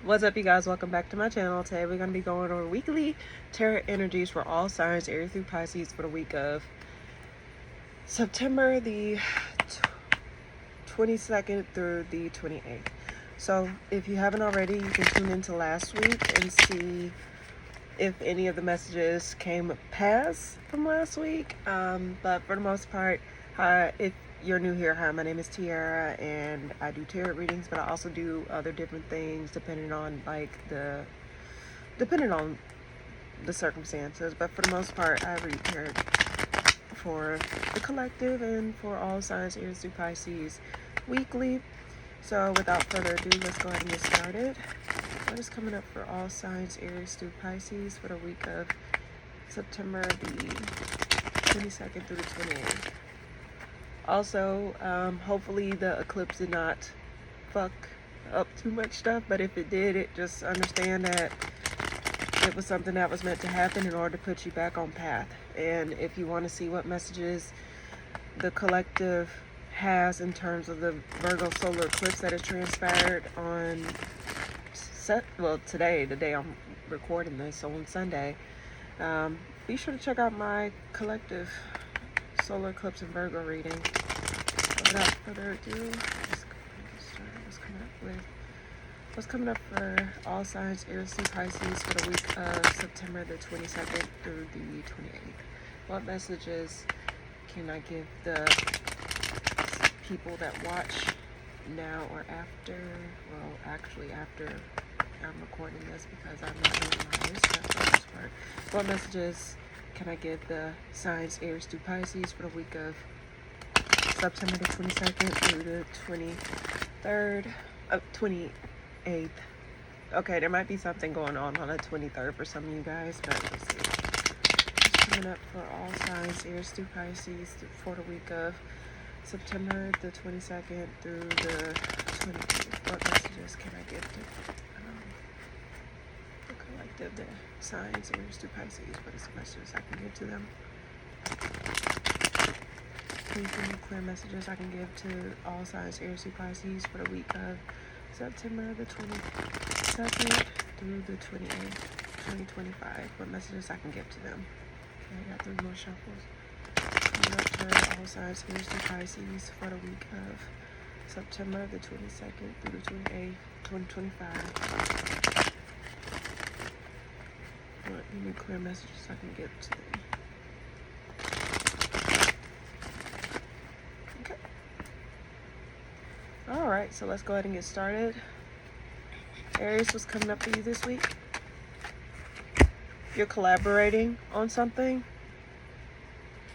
What's up, you guys? Welcome back to my channel. Today we're going to be going over weekly tarot energies for all signs, Aries through Pisces, for the week of September the 22nd through the 28th. So if you haven't already, you can tune into last week and see if any of the messages came past from last week. But for the most part, if you're new here, hi, my name is Tiara, and I do tarot readings, but I also do other different things depending on the circumstances. But for the most part, I read tarot for the collective and for all signs, Aries through Pisces, weekly. So without further ado, let's go ahead and get started. What is coming up for all signs, Aries through Pisces, for the week of September the 22nd through the 28th? Also, hopefully the eclipse did not fuck up too much stuff, but if it did, just understand that it was something that was meant to happen in order to put you back on path. And if you want to see what messages the collective has in terms of the Virgo solar eclipse that has transpired on today, the day I'm recording this, so on Sunday, be sure to check out my collective solar eclipse and Virgo reading. So without further ado, let's go ahead and get started. What's coming up for all signs, Aries through Pisces, for the week of September the 22nd through the 28th? What messages can I give the people that watch now or after? Well, actually after I'm recording this, because I'm not doing my this part. What messages can I give the signs, Aries through Pisces, for the week of September the 22nd through the 28th? Okay, there might be something going on the 23rd for some of you guys, but let's see. What's coming up for all signs, Aries through Pisces, for the week of September the 22nd through the 28th? What messages can I give to the collective, the signs, Aries through Pisces? What is the messages I can give to them? Please give me clear messages I can give to all signs, Aries through Pisces, for the week of September the 22nd through the 28th, 2025. What messages I can give to them? Okay, I got 3 more shuffles. Coming up for all signs, Aries through Pisces, for the week of September the 22nd through the 28th, 2025. What any clear messages I can give to them? Okay. Alright, so let's go ahead and get started. Aries, what's coming up for you this week? You're collaborating on something.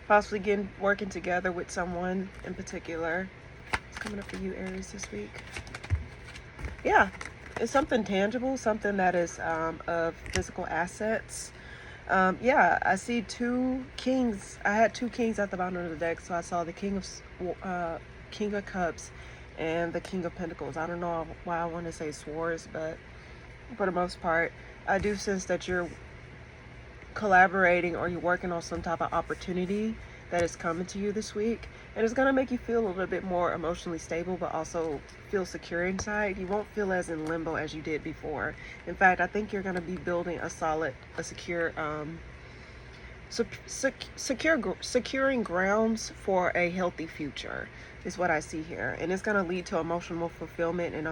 Possibly working together with someone in particular. What's coming up for you, Aries, this week? Yeah, it's something tangible, something that is of physical assets. Yeah, I see 2 kings. I had 2 kings at the bottom of the deck, so I saw the King of Cups and the King of Pentacles. I don't know why I want to say swords, but for the most part, I do sense that you're collaborating or you're working on some type of opportunity that is coming to you this week, and it's going to make you feel a little bit more emotionally stable, but also feel secure inside. You won't feel as in limbo as you did before. In fact, I think you're going to be building securing grounds for a healthy future is what I see here, and it's going to lead to emotional fulfillment and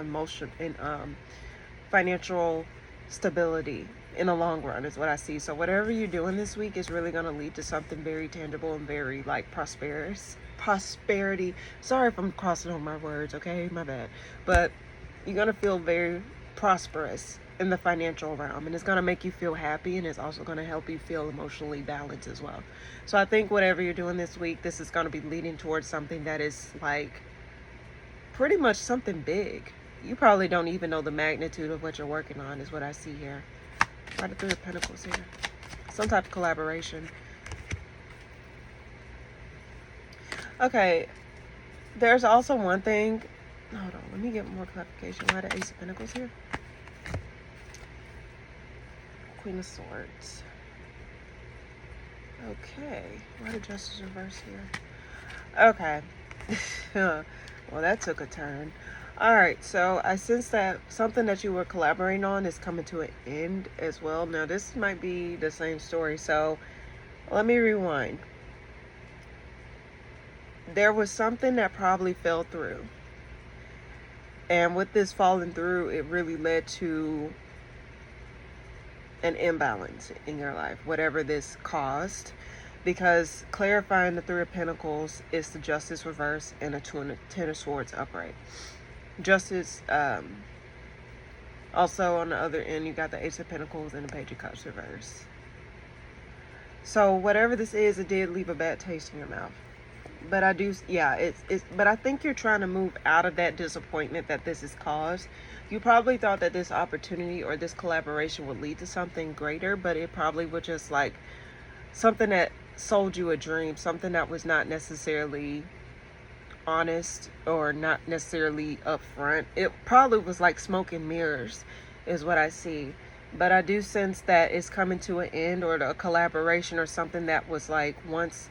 financial stability in the long run is what I see. So whatever you're doing this week is really going to lead to something very tangible and very prosperity. Sorry if I'm crossing on my words, okay, my bad. But you're going to feel very prosperous in the financial realm, and it's going to make you feel happy, and it's also going to help you feel emotionally balanced as well. So I think whatever you're doing this week, this is going to be leading towards something that is like pretty much something big. You probably don't even know the magnitude of what you're working on is what I see here. Why the 3 of Pentacles here? Some type of collaboration. Okay, there's also one thing. Hold on, let me get more clarification. Why the Ace of Pentacles here? Queen of Swords. Okay, why the Justice reverse here? Okay. Well, that took a turn. All right, so I sense that something that you were collaborating on is coming to an end as well. Now, this might be the same story, so let me rewind. There was something that probably fell through. And with this falling through, it really led to an imbalance in your life, whatever this caused. Because clarifying the Three of Pentacles is the Justice reverse and a Ten of Swords upright. Justice, also on the other end, you got the Ace of Pentacles and the Page of Cups reverse. So whatever this is, it did leave a bad taste in your mouth. But I do, yeah, but I think you're trying to move out of that disappointment that this has caused. You probably thought that this opportunity or this collaboration would lead to something greater, but it probably would just like something that sold you a dream, something that was not necessarily honest or not necessarily upfront. It probably was like smoke and mirrors is what I see. But I do sense that it's coming to an end, or a collaboration or something that was like once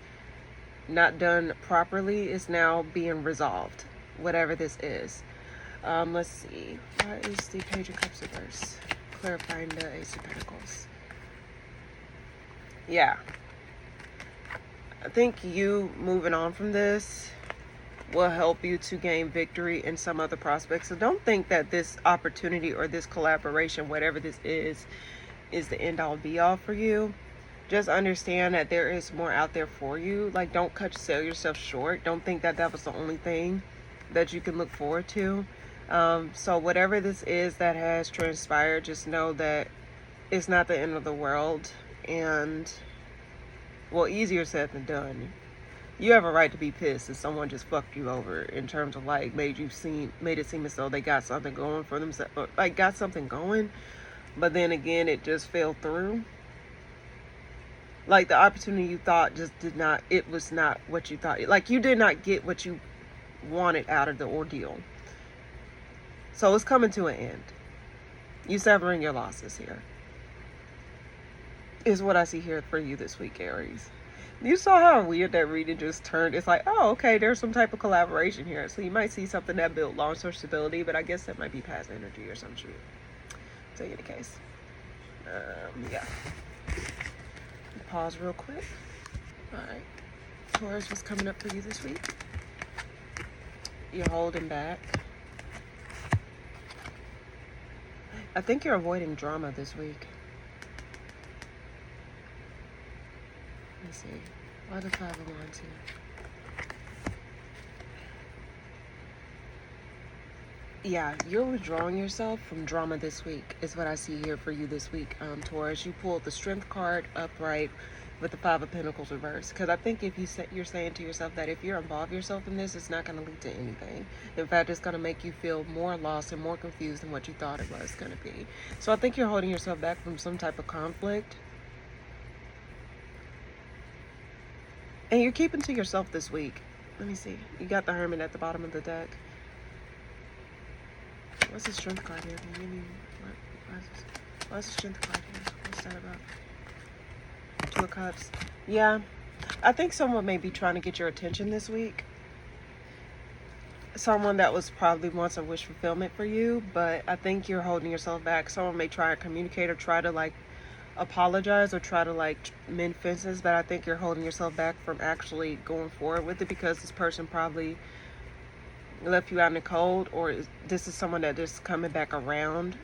not done properly is now being resolved, whatever this is. Let's see, what is the Page of Cups reverse? Clarifying the Ace of Pentacles. Yeah, I think you moving on from this will help you to gain victory in some other prospects. So don't think that this opportunity or this collaboration, whatever this is the end all be all for you. Just understand that there is more out there for you. Like, don't sell yourself short. Don't think that that was the only thing that you can look forward to. So whatever this is that has transpired, just know that it's not the end of the world. And, well, easier said than done. You have a right to be pissed if someone just fucked you over in terms of like made it seem as though they got something going for themselves, or like got something going, but then again it just fell through. Like the opportunity you thought just it was not what you thought. Like you did not get what you wanted out of the ordeal. So it's coming to an end. You severing your losses here is what I see here for you this week, Aries. You saw how weird that reading just turned. It's like, oh, okay, there's some type of collaboration here. So you might see something that built long-term stability, but I guess that might be past energy or some shit. So in any case, yeah. Pause real quick. All right. Taurus, what's coming up for you this week? You're holding back. I think you're avoiding drama this week. Let me see. Why the 5 of Wands here? Yeah, you're withdrawing yourself from drama this week is what I see here for you this week, Taurus. You pulled the Strength card upright with the 5 of Pentacles reversed. Because I think if you're saying to yourself that if you involve yourself in this, it's not going to lead to anything. In fact, it's going to make you feel more lost and more confused than what you thought it was going to be. So I think you're holding yourself back from some type of conflict. And you're keeping to yourself this week. Let me see. You got the Hermit at the bottom of the deck. What's the Strength card here? What's the Strength card here? What's that about? 2 of Cups. Yeah. I think someone may be trying to get your attention this week. Someone that was probably wants a wish fulfillment for you, but I think you're holding yourself back. Someone may try to communicate or try to like apologize or try to like mend fences, but I think you're holding yourself back from actually going forward with it because this person probably left you out in the cold, or this is someone that is coming back around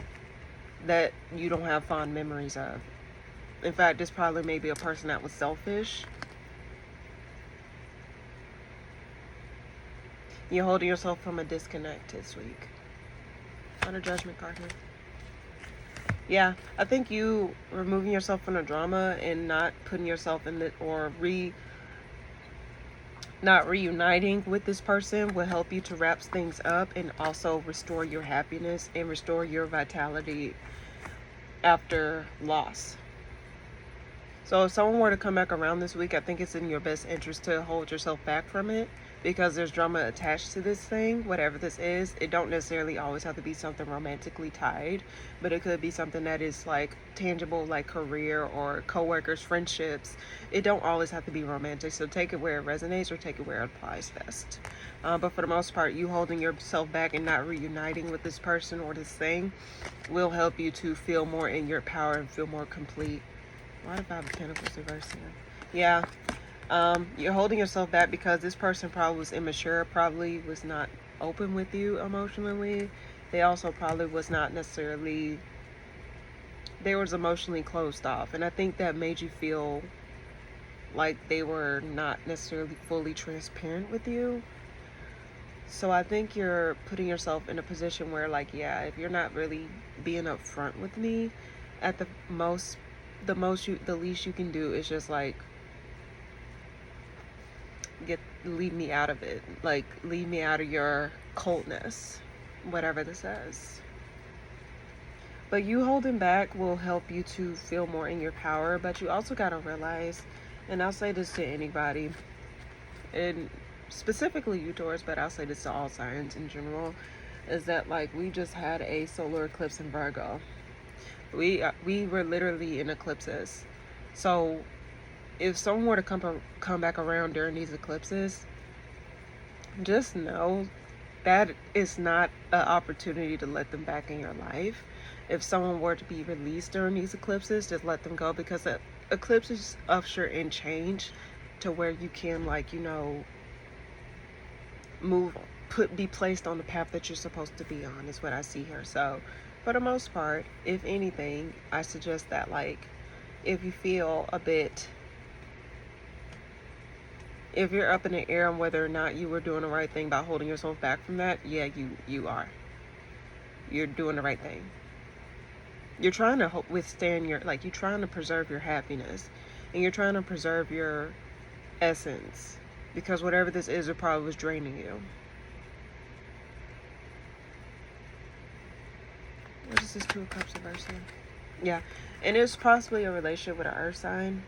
that you don't have fond memories of. In fact, this probably may be a person that was selfish. You're holding yourself from a disconnect this week. On a Judgment card here. Yeah, I think you removing yourself from the drama and not putting yourself in the, or not reuniting with this person will help you to wrap things up and also restore your happiness and restore your vitality after loss. So if someone were to come back around this week, I think it's in your best interest to hold yourself back from it because there's drama attached to this thing, whatever this is. It don't necessarily always have to be something romantically tied, but it could be something that is like tangible, like career or co-workers, friendships. It don't always have to be romantic, so take it where it resonates or take it where it applies best. But for the most part, you holding yourself back and not reuniting with this person or this thing will help you to feel more in your power and feel more complete. Why did 5 of Pentacles reverse here? Yeah. You're holding yourself back because this person probably was immature, probably was not open with you emotionally. They also probably was not necessarily, they was emotionally closed off. And I think that made you feel like they were not necessarily fully transparent with you. So I think you're putting yourself in a position where, like, yeah, if you're not really being upfront with me, at the least you can do is just like leave me out of it, like leave me out of your coldness, whatever this is. But you holding back will help you to feel more in your power. But you also got to realize, and I'll say this to anybody, and specifically you Taurus, but I'll say this to all signs in general, is that like we just had a solar eclipse in Virgo. We were literally in eclipses. So if someone were to come back around during these eclipses, just know that is not an opportunity to let them back in your life. If someone were to be released during these eclipses, just let them go, because the eclipses usher in change to where you can, like, you know, be placed on the path that you're supposed to be on, is what I see here. So for the most part, if anything, I suggest that, like, if you feel a bit, if you're up in the air on whether or not you were doing the right thing by holding yourself back from that, yeah, you are. You're doing the right thing. You're trying to withstand your, like, you're trying to preserve your happiness, and you're trying to preserve your essence, because whatever this is, it probably was draining you. What is this 2 of Cups reverse here? Yeah, and it's possibly a relationship with an earth sign.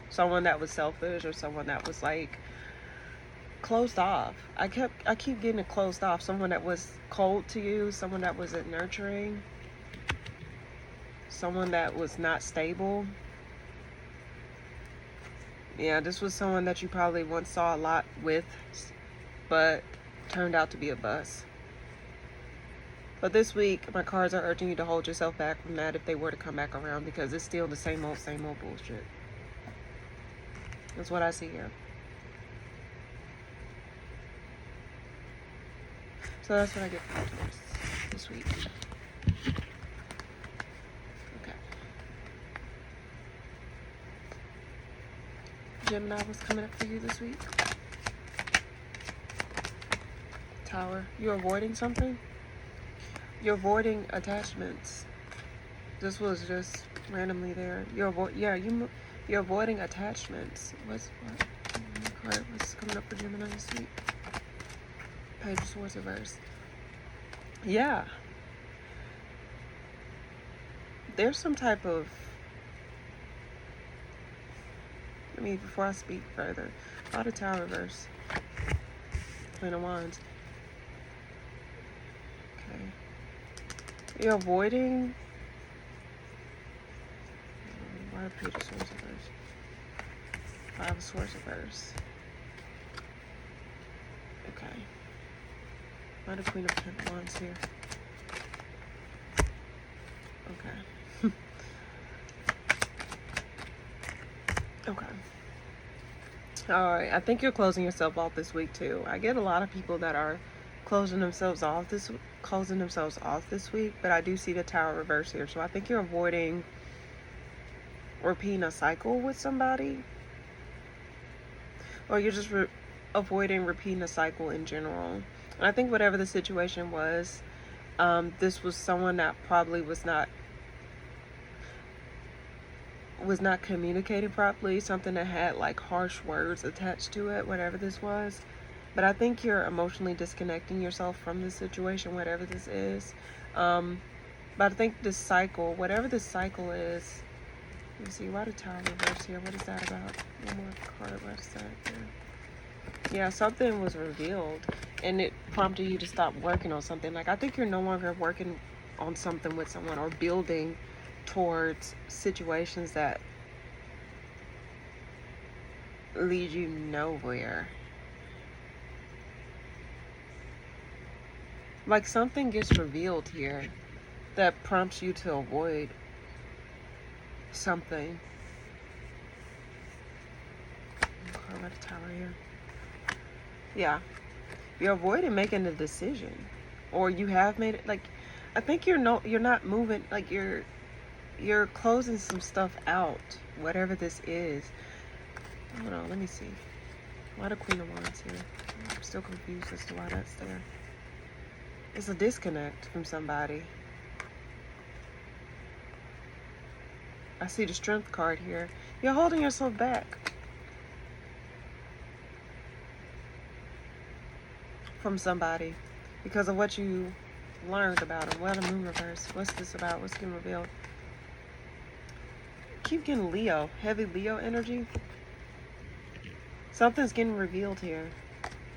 Someone that was selfish, or someone that was like closed off. I keep getting it closed off. Someone that was cold to you, someone that wasn't nurturing, someone that was not stable. Yeah, this was someone that you probably once saw a lot with, but turned out to be a bust. But this week, my cards are urging you to hold yourself back from that if they were to come back around, because it's still the same old bullshit. That's what I see here. So that's what I get from Taurus this week. Okay. Gemini, what's coming up for you this week? Tower. You're avoiding something? You're avoiding attachments. This was just randomly there. You're avoiding attachments. What's coming up for Gemini this week? Page of Swords reverse. Yeah. There's some type of, before I speak further, out of Tower reverse. Queen of Wands. Okay. You're avoiding. Why Page of Swords reverse? 5 of Swords reverse. Okay. Why the Queen of Wands here? Okay. Okay. Alright, I think you're closing yourself off this week too. I get a lot of people that are closing themselves off this week, but I do see the Tower reverse here. So I think you're avoiding repeating a cycle with somebody, or you're just avoiding repeating a cycle in general. And I think whatever the situation was, this was someone that probably was not communicating properly, something that had like harsh words attached to it, whatever this was. But I think you're emotionally disconnecting yourself from this situation, whatever this is. But I think this cycle, whatever this cycle is, let me see, why the Tower reverse here? What is that about? One more card, what is that here? Yeah, something was revealed and it prompted you to stop working on something. Like, I think you're no longer working on something with someone or building towards situations that lead you nowhere. Like, something gets revealed here that prompts you to avoid something. Okay, let the tower here. Yeah, you're avoiding making a decision, or you have made it. Like, I think you're not moving. Like, you're closing some stuff out, whatever this is. Hold on, let me see. Why the Queen of Wands here? I'm still confused as to why that's there. It's a disconnect from somebody. I see the Strength card here. You're holding yourself back from somebody because of what you learned about them. Well, the Moon reverse. What's this about? What's getting revealed? Keep getting Leo. Heavy Leo energy. Something's getting revealed here,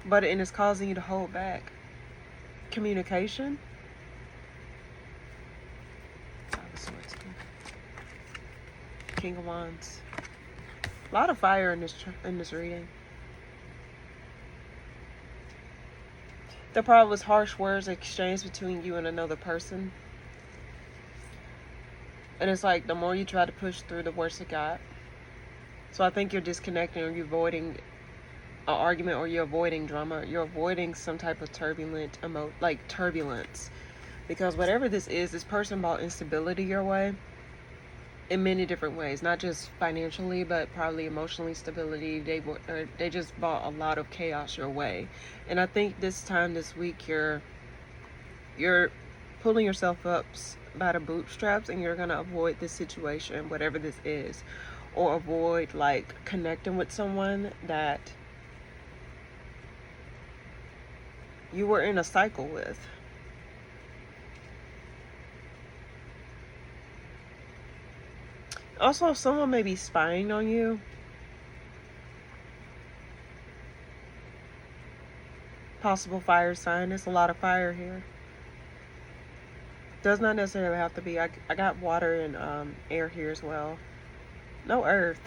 but it's causing you to hold back. Communication. King of Wands. A lot of fire in this reading. There probably was harsh words exchanged between you and another person. And it's like the more you try to push through, the worse it got. So I think you're disconnecting, or you're avoiding an argument, or you're avoiding drama. You're avoiding some type of turbulence. Because whatever this is, this person brought instability your way in many different ways. Not just financially, but probably emotionally stability. They just brought a lot of chaos your way. And I think this week, you're pulling yourself up by the bootstraps, and you're going to avoid this situation, whatever this is. Or avoid, like, connecting with someone that you were in a cycle with. Also, someone may be spying on you. Possible fire sign. There's a lot of fire here. Does not necessarily have to be. I got water and air here as well. No earth.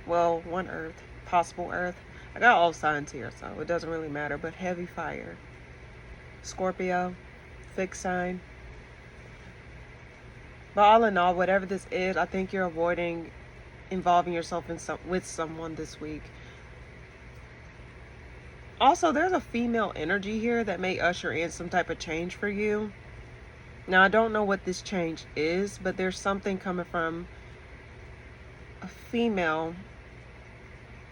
Well, one earth. Possible earth. I got all signs here, so it doesn't really matter. But heavy fire. Scorpio. Fixed sign. But all in all, whatever this is, I think you're avoiding involving yourself with someone this week. Also, there's a female energy here that may usher in some type of change for you. Now, I don't know what this change is, but there's something coming from a female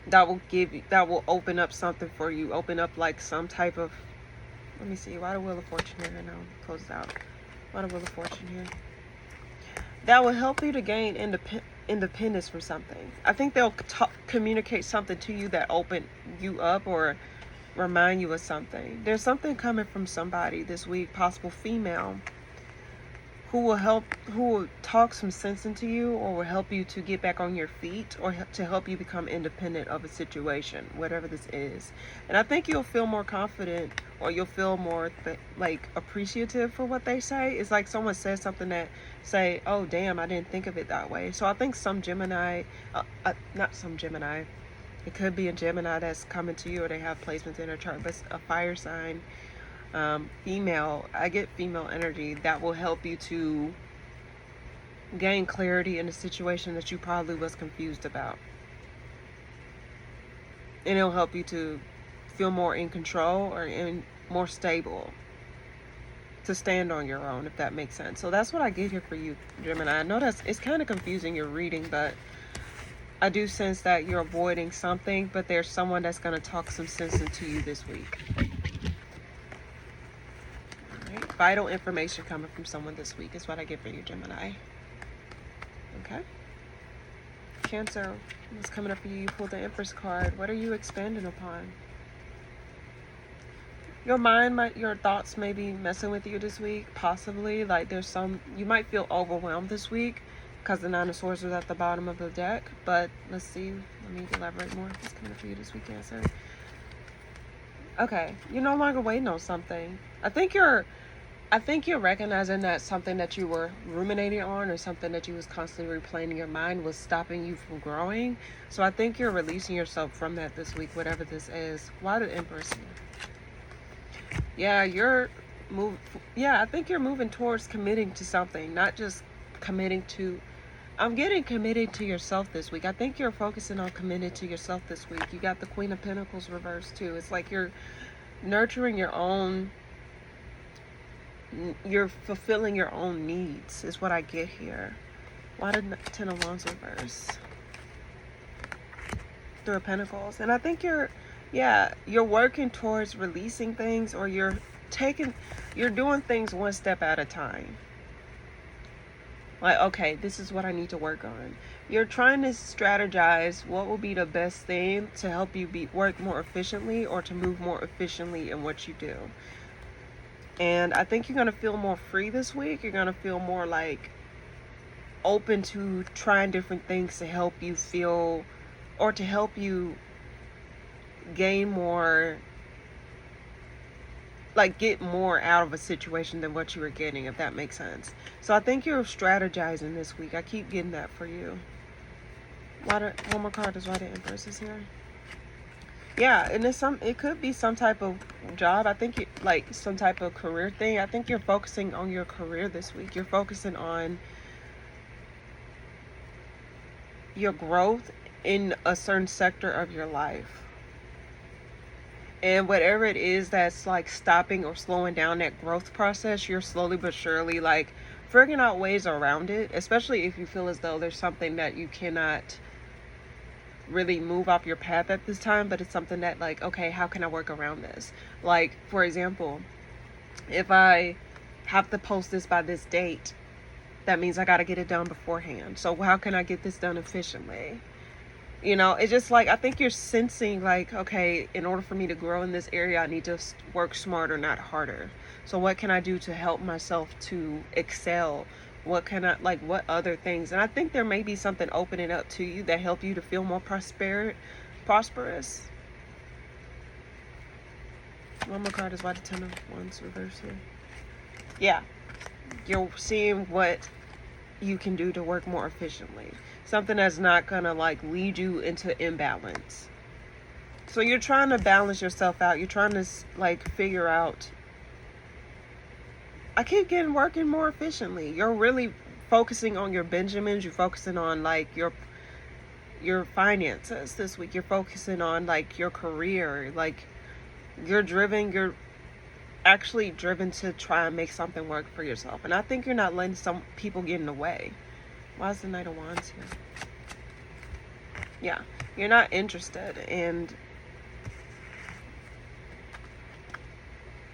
that will open up something for you. Open up like some type of, let me see, why the Wheel of Fortune here? And I'll close it out. Why the Wheel of Fortune here? That will help you to gain independence from something. I think they'll communicate something to you that open you up or remind you of something. There's something coming from somebody this week, possible female, who will talk some sense into you, or will help you to get back on your feet, or to help you become independent of a situation, whatever this is. And I think you'll feel more confident, or you'll feel more like appreciative for what they say. It's like someone says something that say, oh damn, I didn't think of it that way. So I think some Gemini, not some Gemini, it could be a Gemini that's coming to you, or they have placements in their chart, but it's a fire sign. Female, I get female energy that will help you to gain clarity in a situation that you probably was confused about. And it'll help you to feel more in control, or more stable, to stand on your own, if that makes sense. So that's what I get here for you, Gemini. I know it's kind of confusing, your reading, but I do sense that you're avoiding something, but there's someone that's going to talk some sense into you this week. Vital information coming from someone this week is what I get for you, Gemini. Okay. Cancer, what's coming up for you? You pulled the Empress card. What are you expanding upon? Your mind your thoughts may be messing with you this week, possibly. Like, you might feel overwhelmed this week because the Nine of Swords was at the bottom of the deck. But let's see. Let me elaborate more. What's coming up for you this week, Cancer? Okay, you're no longer waiting on something. I think you're recognizing that something that you were ruminating on or something that you was constantly replaying in your mind was stopping you from growing. So I think you're releasing yourself from that this week, whatever this is. Why the Empress here? Yeah, move I think you're moving towards committing to something, not just committing to I'm getting committed to yourself this week. I think you're focusing on committed to yourself this week. You got the Queen of Pentacles reversed too. It's like you're nurturing you're fulfilling your own needs is what I get here. Why did Ten of Wands reverse? Three of Pentacles. And I think you're working towards releasing things, or you're doing things one step at a time. Like, okay, this is what I need to work on. You're trying to strategize what will be the best thing to help you work more efficiently, or to move more efficiently in what you do. And I think you're going to feel more free this week. You're going to feel more like open to trying different things to help you feel, or to help you gain more, like get more out of a situation than what you were getting, if that makes sense. So I think you're strategizing this week. I keep getting that for you. One more card is why the Empress is here. Yeah, and it could be some type of job. I think like some type of career thing. I think you're focusing on your career this week. You're focusing on your growth in a certain sector of your life. And whatever it is that's like stopping or slowing down that growth process, you're slowly but surely like figuring out ways around it, especially if you feel as though there's something that you cannot really move off your path at this time, but it's something that like, okay, how can I work around this? Like, for example, if I have to post this by this date, that means I got to get it done beforehand. So how can I get this done efficiently? You know, it's just like, I think you're sensing like, okay, in order for me to grow in this area, I need to work smarter, not harder. So what can I do to help myself to excel? What can I, like, what other things? And I think there may be something opening up to you that help you to feel more prosperous. One more card is why the Ten of Wands reverse here. Yeah, you're seeing what you can do to work more efficiently. Something that's not gonna like lead you into imbalance. So you're trying to balance yourself out. You're trying to like figure out, I keep getting working more efficiently. You're really focusing on your Benjamins. You're focusing on like your finances this week. You're focusing on like your career. Like you're actually driven to try and make something work for yourself. And I think you're not letting some people get in the way. Why is the Knight of Wands here? Yeah, you're not interested, and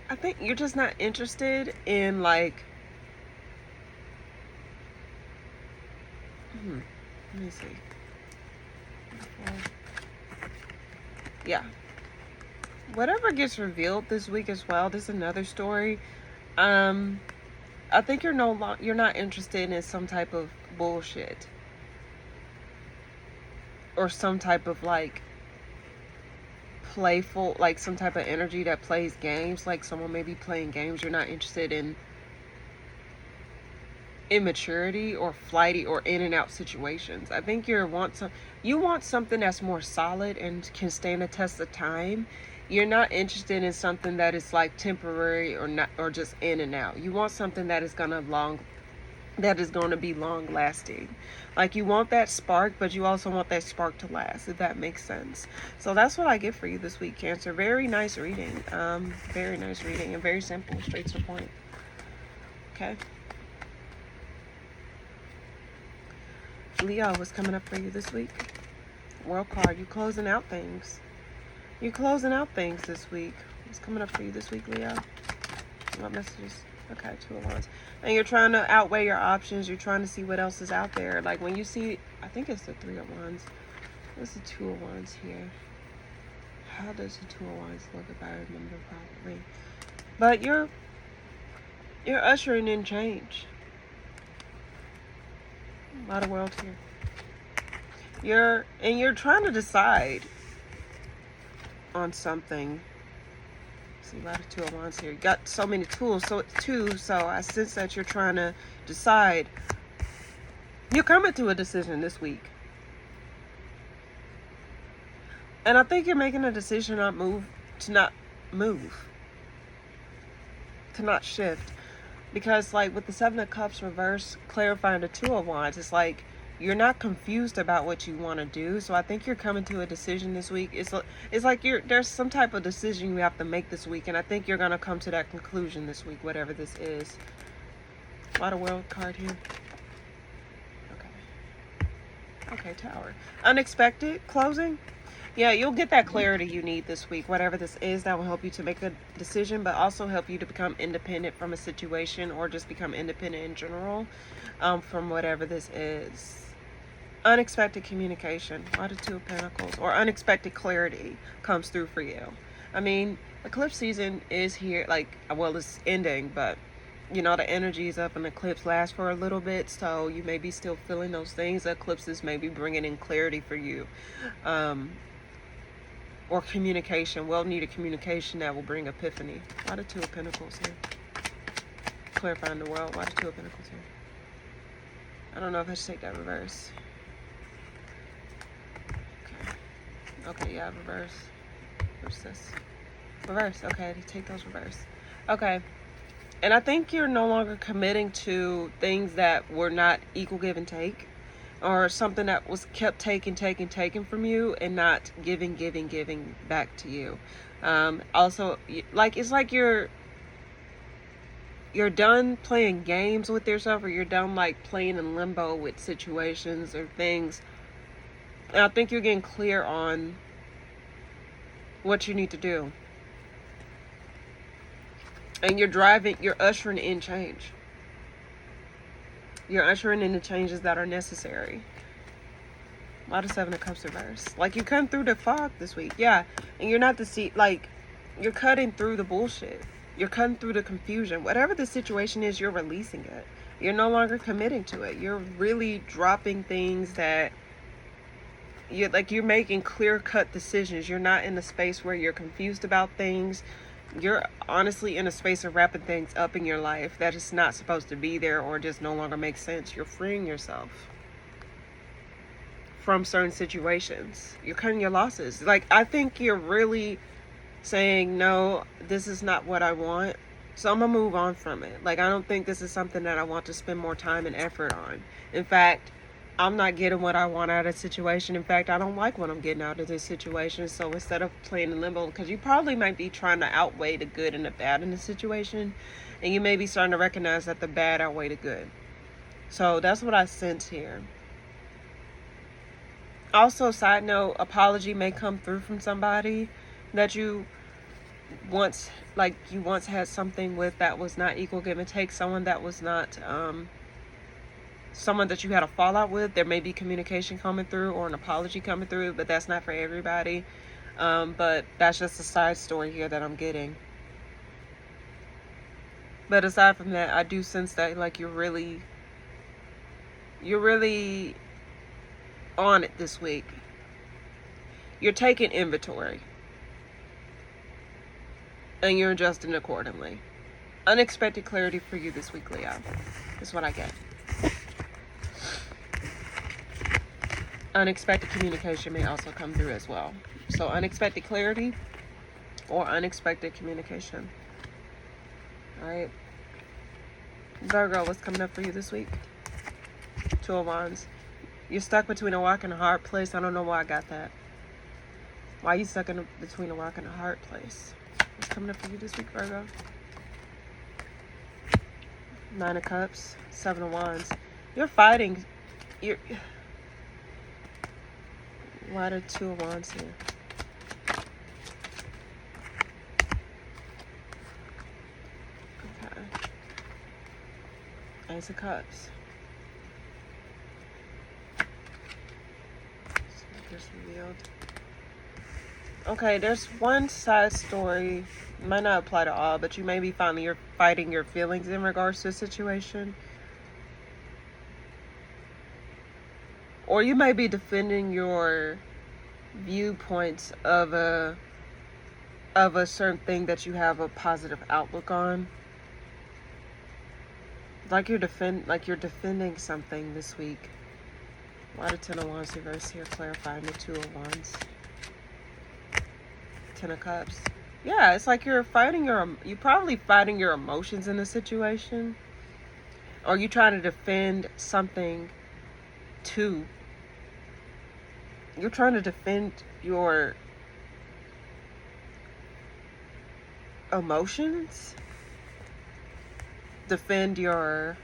I think you're just not interested in like, let me see. Yeah. Whatever gets revealed this week as well, this is another story. I think you're not interested in some type of bullshit, or some type of like playful, like some type of energy that plays games, like someone may be playing games. You're not interested in immaturity or flighty or in and out situations. I think you want something that's more solid and can stand the test of time. You're not interested in something that is like temporary or not, or just in and out. You want something that is going to be long lasting. Like you want that spark, but you also want that spark to last, if that makes sense. So that's what I get for you this week, Cancer. Very nice reading. Very nice reading, and very simple, straight to the point. Okay. Leo, what's coming up for you this week? World card. You're closing out things. You're closing out things this week. What's coming up for you this week, Leo? What messages? Okay, Two of Wands. And you're trying to outweigh your options. You're trying to see what else is out there. Like when you see, I think it's the Three of Wands. What's the Two of Wands here? How does the Two of Wands look, if I remember properly? But you're ushering in change. A lot of world here. You're trying to decide on something. See, a lot of Two of Wands here. You got so many tools, so I sense that you're trying to decide. You're coming to a decision this week. And I think you're making a decision to not shift. Because, like, with the Seven of Cups reverse, clarifying the Two of Wands, it's like you're not confused about what you want to do. So I think you're coming to a decision this week. It's like there's some type of decision you have to make this week. And I think you're going to come to that conclusion this week, whatever this is. A lot of World card here. Okay, Tower. Unexpected closing. Yeah, you'll get that clarity you need this week, whatever this is, that will help you to make a decision, but also help you to become independent from a situation, or just become independent in general from whatever this is. Unexpected communication. A lot of Two of Pentacles. Or unexpected clarity comes through for you. I mean, eclipse season is here, like, well, it's ending, but you know, the energy is up and the eclipse lasts for a little bit, so you may be still feeling those things. The eclipses may be bringing in clarity for you. Or communication, well-needed communication that will bring epiphany. A lot of Two of Pentacles here. Clarifying the world. A lot of Two of Pentacles here. I don't know if I should take that reverse. Okay, yeah, reverse. What's this? Reverse. Okay, take those reverse. Okay. And I think you're no longer committing to things that were not equal give and take, or something that was kept taken from you and not giving back to you. Also, like, it's like you're done playing games with yourself, or you're done, like, playing in limbo with situations or things. And I think you're getting clear on what you need to do. And you're ushering in change. You're ushering in the changes that are necessary. A lot of Seven of Cups reverse. Like, you come through the fog this week. Yeah. And you're not you're cutting through the bullshit. You're cutting through the confusion. Whatever the situation is, you're releasing it. You're no longer committing to it. You're really dropping things that you're making clear-cut decisions. You're not in a space where you're confused about things. You're honestly in a space of wrapping things up in your life that is not supposed to be there, or just no longer makes sense. You're freeing yourself from certain situations. You're cutting your losses. Like, I think you're really saying, no, this is not what I want, so I'm gonna move on from it. Like, I don't think this is something that I want to spend more time and effort on. In fact, I'm not getting what I want out of the situation. In fact, I don't like what I'm getting out of this situation. So instead of playing in limbo, because you probably might be trying to outweigh the good and the bad in the situation, and you may be starting to recognize that the bad outweigh the good. So that's what I sense here. Also, side note, apology may come through from somebody that you once had something with that was not equal give and take. Someone that was not someone that you had a fallout with. There may be communication coming through or an apology coming through, but that's not for everybody. But that's just a side story here that I'm getting. But aside from that, I do sense that, like, you're really on it this week. You're taking inventory and you're adjusting accordingly. Unexpected clarity for you this week, Leo. That's what I get. Unexpected communication may also come through as well. So unexpected clarity or unexpected communication. All right. Virgo, what's coming up for you this week? Two of Wands. You're stuck between a rock and a hard place. I don't know why I got that. Why are you stuck between a rock and a hard place? What's coming up for you this week, Virgo? Nine of Cups. Seven of Wands. You're fighting. Why the Two of Wands here? Okay. Ace of Cups. Just revealed. Okay, there's one side story. Might not apply to all, but you may be finding you're fighting your feelings in regards to a situation. Or you may be defending your viewpoints of a of a certain thing that you have a positive outlook on. Like you're defending something this week. Why the Ten of Wands reverse here, clarifying the Two of Wands. Ten of Cups. Yeah, it's like you're probably fighting your emotions in a situation. Or you trying to defend something too. You're trying to defend your emotions. Defend your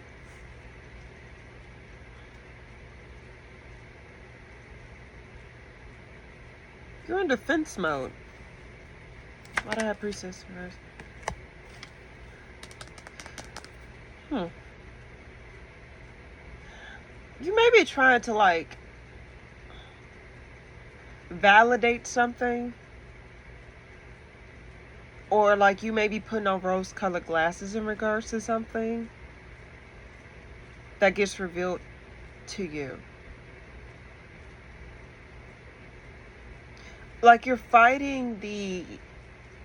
you're in defense mode. Why'd I have Priestess first? You may be trying to like validate something, or like you may be putting on rose-colored glasses in regards to something that gets revealed to you. Like you're fighting the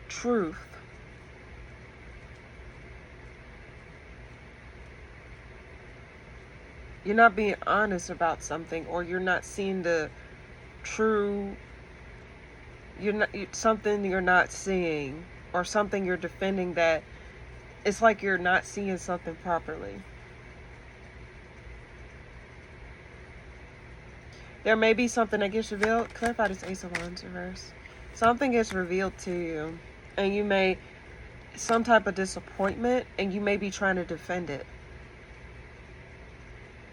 truth. You're not being honest about something, or you're not seeing the true, something you're not seeing, or something you're defending that it's like you're not seeing something properly. There may be something that gets revealed. Clarify this Ace of Wands reverse. Something gets revealed to you, and you may, some type of disappointment, and you may be trying to defend it.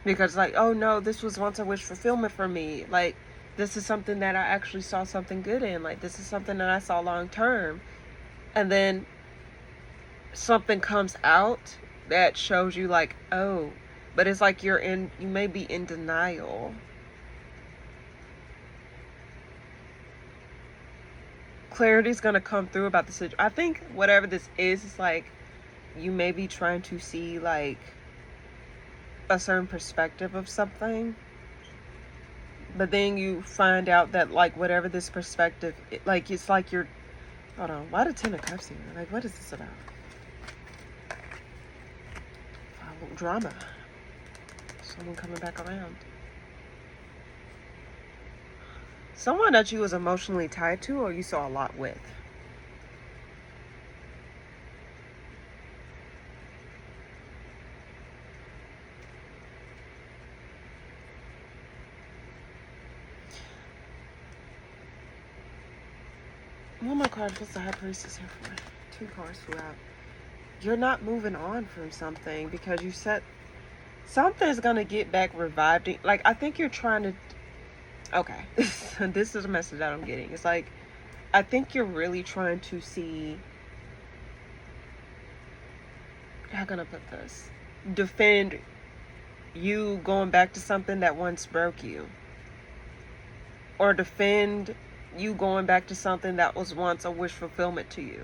Because like, oh no, this was once a wish fulfillment for me. Like, this is something that I actually saw something good in. Like, this is something that I saw long term. And then something comes out that shows you like, oh, but it's like you may be in denial. Clarity's going to come through about the situation. I think whatever this is like you may be trying to see like a certain perspective of something, but then you find out that like whatever this perspective, like it's like you're, hold on, why the Ten of Cups here? Like, what is this about? Drama. Someone coming back around. Someone that you was emotionally tied to, or you saw a lot with. One more card. What's the High Priestess here for? 2 cards flew out. You're not moving on from something because you said something's gonna get back revived. Like, I think you're trying to, okay. This is a message that I'm getting. It's like, I think you're really trying to see, how can I put this? Defend you going back to something that once broke you. Or defend you going back to something that was once a wish fulfillment to you.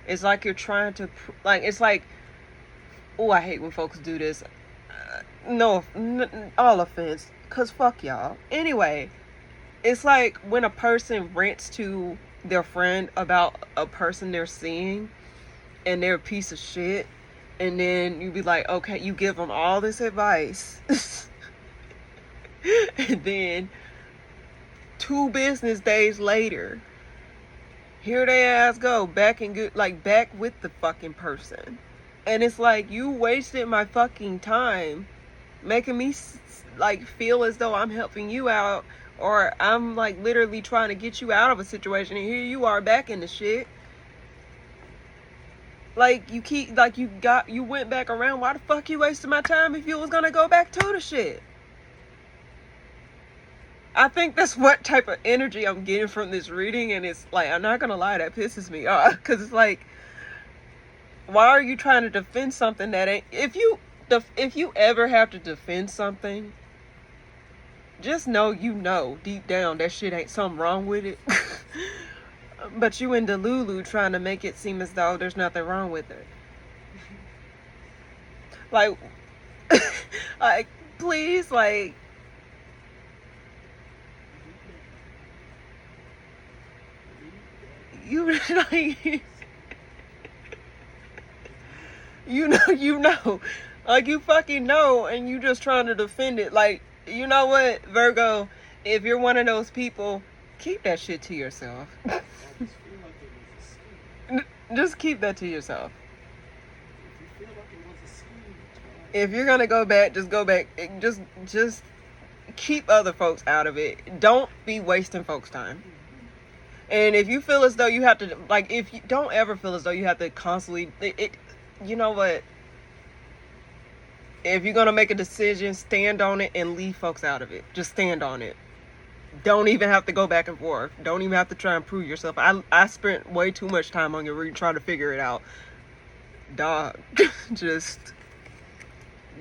It's like you're trying to, like, it's like, oh, I hate when folks do this. No, all offense, because fuck y'all. Anyway, it's like when a person rants to their friend about a person they're seeing and they're a piece of shit, and then you be like, okay, you give them all this advice and then 2 business days later, here they ass go back and get like back with the fucking person, and it's like, you wasted my fucking time making me like feel as though I'm helping you out, or I'm like literally trying to get you out of a situation, and here you are back in the shit. Like, you keep, like, you went back around. Why the fuck you wasted my time if you was gonna go back to the shit? I think that's what type of energy I'm getting from this reading, and it's like, I'm not gonna lie, that pisses me off, because it's like, why are you trying to defend something that ain't, if you ever have to defend something, just know, you know deep down that shit ain't something wrong with it. But you in Delulu trying to make it seem as though there's nothing wrong with it. Like, like, please, like, you like, you know, like you fucking know, and you just trying to defend it. Like, you know what, Virgo, if you're one of those people, keep that shit to yourself. Just keep that to yourself. If you're gonna go back, just go back. Just keep other folks out of it. Don't be wasting folks' time. And if you feel as though you have to, like, if you don't ever feel as though you have to constantly, you know what? If you're gonna make a decision, stand on it and leave folks out of it. Just stand on it. Don't even have to go back and forth. Don't even have to try and prove yourself. I spent way too much time on your reading trying to figure it out. Dog, just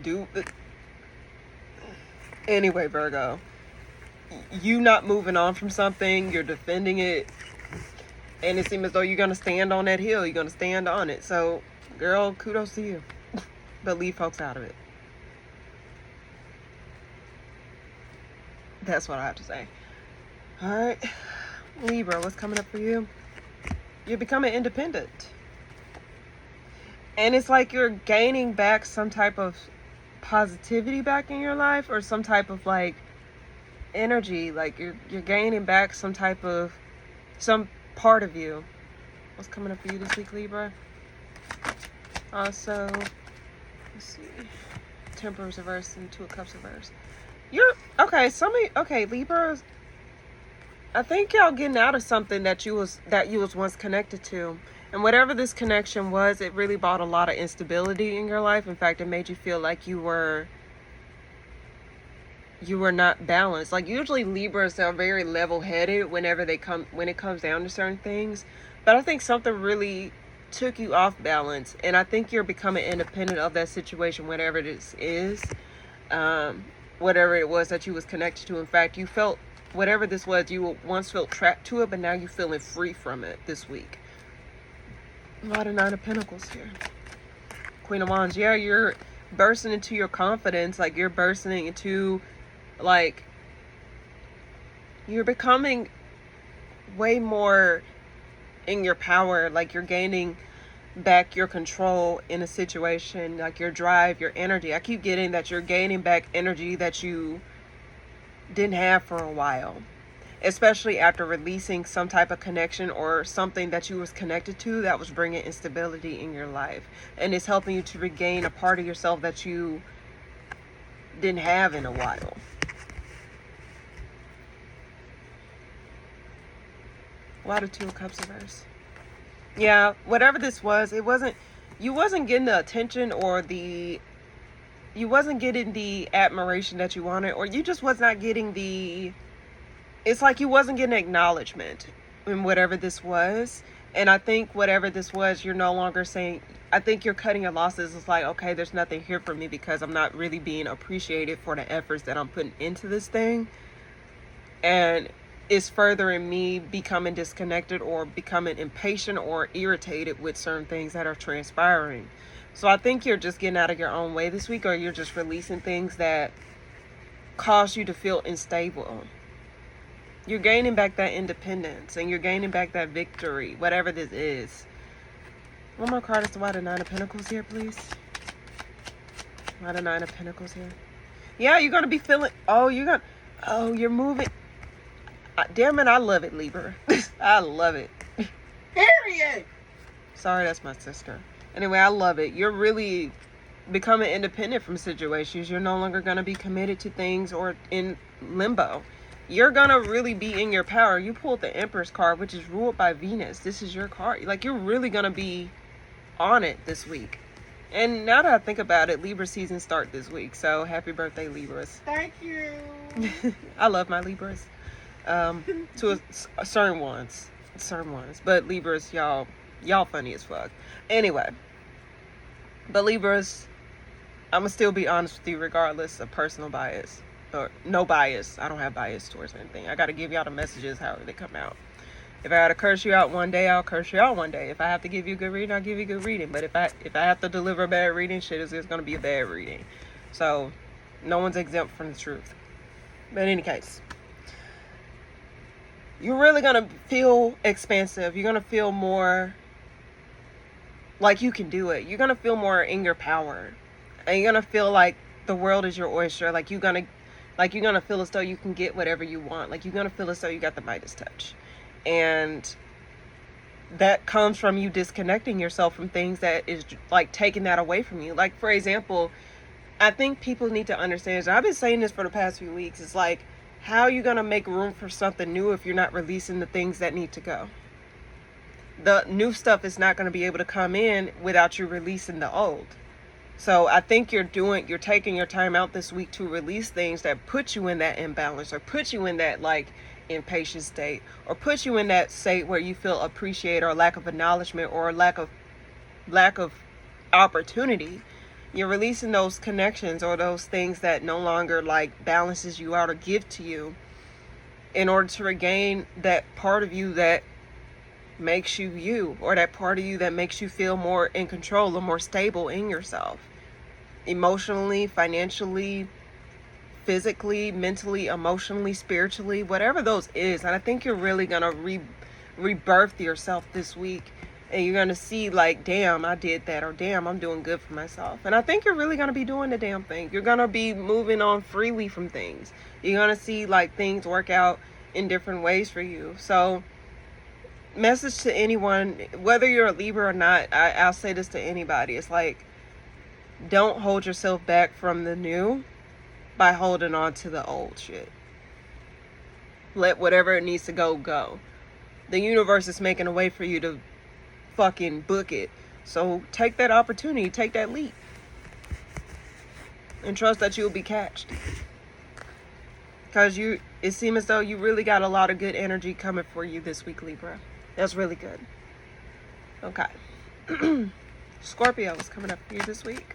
do it. Anyway, Virgo, you not moving on from something, you're defending it, and it seems as though you're gonna stand on that hill. You're gonna stand on it. So, girl, kudos to you. But leave folks out of it. That's what I have to say. All right, Libra, what's coming up for you? You're becoming independent. And it's like you're gaining back some type of positivity back in your life, or some type of like energy. Like you're gaining back some part of you. What's coming up for you this week, Libra? Also, let's see. Temperance reverse and Two of Cups reverse. You're okay. Okay, Libra. I think y'all getting out of something that you was once connected to, and whatever this connection was, it really brought a lot of instability in your life. In fact, it made you feel like you were not balanced. Like usually Libras are very level-headed when it comes down to certain things, but I think something really took you off balance, and I think you're becoming independent of that situation, whatever this is. Whatever it was that you was connected to. In fact, you felt whatever this was, you once felt trapped to it, but now you're feeling free from it this week. A lot of Nine of Pentacles here. Queen of Wands. Yeah, you're bursting into your confidence. Like you're bursting into, like, you're becoming way more in your power. Like you're gaining back your control in a situation, like your drive, your energy. I keep getting that you're gaining back energy that you didn't have for a while, especially after releasing some type of connection or something that you was connected to that was bringing instability in your life, and it's helping you to regain a part of yourself that you didn't have in a while. Why the Two of Cups reverse? Yeah, whatever this was, you wasn't getting the attention or you wasn't getting the admiration that you wanted, or you just was not getting it's like you wasn't getting acknowledgement in whatever this was. And I think whatever this was, you're no longer saying, I think you're cutting your losses. It's like, okay, there's nothing here for me because I'm not really being appreciated for the efforts that I'm putting into this thing. And it's furthering me becoming disconnected or becoming impatient or irritated with certain things that are transpiring. So I think you're just getting out of your own way this week, or you're just releasing things that cause you to feel unstable. You're gaining back that independence, and you're gaining back that victory, whatever this is. One more card as to why the Nine of Pentacles here, please. Why the Nine of Pentacles here? Yeah, you're going to be feeling, you're moving. Damn it, I love it, Libra. I love it. Period. Sorry, that's my sister. Anyway, I love it. You're really becoming independent from situations. You're no longer going to be committed to things or in limbo. You're going to really be in your power. You pulled the Empress card, which is ruled by Venus. This is your card. Like, you're really going to be on it this week. And now that I think about it, Libra season start this week. So happy birthday, Libras. Thank you. I love my Libras. To certain ones. But Libras, y'all funny as fuck. Anyway. But Libras, I'm going to still be honest with you regardless of personal bias. Or no bias. I don't have bias towards anything. I got to give y'all the messages however they come out. If I got to curse you out one day, I'll curse you out one day. If I have to give you a good reading, I'll give you a good reading. But if I have to deliver a bad reading, shit is just going to be a bad reading. So, no one's exempt from the truth. But in any case. you're really going to feel expansive. You're going to feel more like you can do it. You're going to feel more in your power. And you're going to feel like the world is your oyster. Like you're going to feel as though you can get whatever you want. Like you're going to feel as though you got the Midas touch. And that comes from you disconnecting yourself from things that is like taking that away from you. Like, for example, I think people need to understand, and I've been saying this for the past few weeks, it's like, how are you going to make room for something new if you're not releasing the things that need to go? The new stuff is not going to be able to come in without you releasing the old. So I think you're taking your time out this week to release things that put you in that imbalance, or put you in that like impatient state, or put you in that state where you feel appreciated, or lack of acknowledgement, or lack of opportunity. You're releasing those connections or those things that no longer like balances you out or give to you, in order to regain that part of you that makes you you, or that part of you that makes you feel more in control or more stable in yourself, emotionally, financially, physically, mentally, emotionally, spiritually, whatever those is. And I think you're really gonna rebirth yourself this week, and you're gonna see like, damn, I did that, or damn, I'm doing good for myself. And I think you're really gonna be doing the damn thing. You're gonna be moving on freely from things. You're gonna see like things work out in different ways for you. So message to anyone, whether you're a Libra or not, I'll say this to anybody. It's like, don't hold yourself back from the new by holding on to the old shit. Let whatever it needs to go. The universe is making a way for you to fucking book it. So take that opportunity, take that leap, and trust that you'll be catched. Because it seems as though you really got a lot of good energy coming for you this week, Libra. That's really good. Okay. Scorpio is coming up for you this week.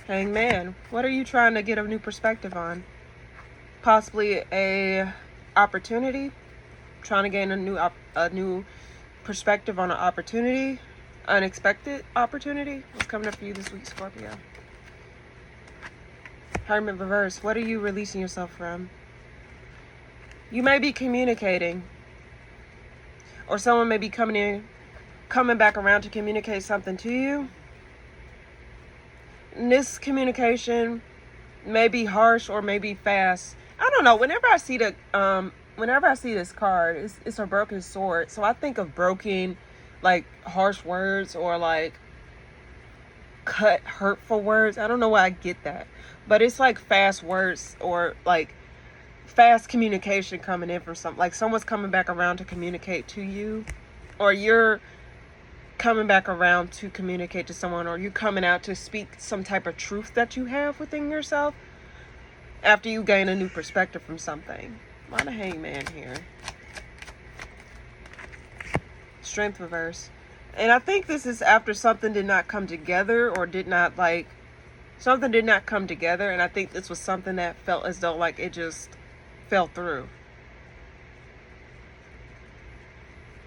Hangman, what are you trying to get a new perspective on? Possibly a opportunity. Trying to gain a new perspective on an opportunity. Unexpected opportunity. What's coming up for you this week, Scorpio? Hermit reverse. What are you releasing yourself from? You may be communicating, or someone may be coming back around to communicate something to you. And this communication may be harsh or may be fast. I don't know. Whenever I see this card, it's a broken sword. So I think of broken, like harsh words, or like cut, hurtful words. I don't know why I get that, but it's like fast words, or like fast communication coming in from something. Like someone's coming back around to communicate to you, or you're coming back around to communicate to someone, or you coming out to speak some type of truth that you have within yourself after you gain a new perspective from something. Why the Hangman here? Strength reverse. And I think this is after something did not come together, or something did not come together. And I think this was something that felt as though like it just fell through.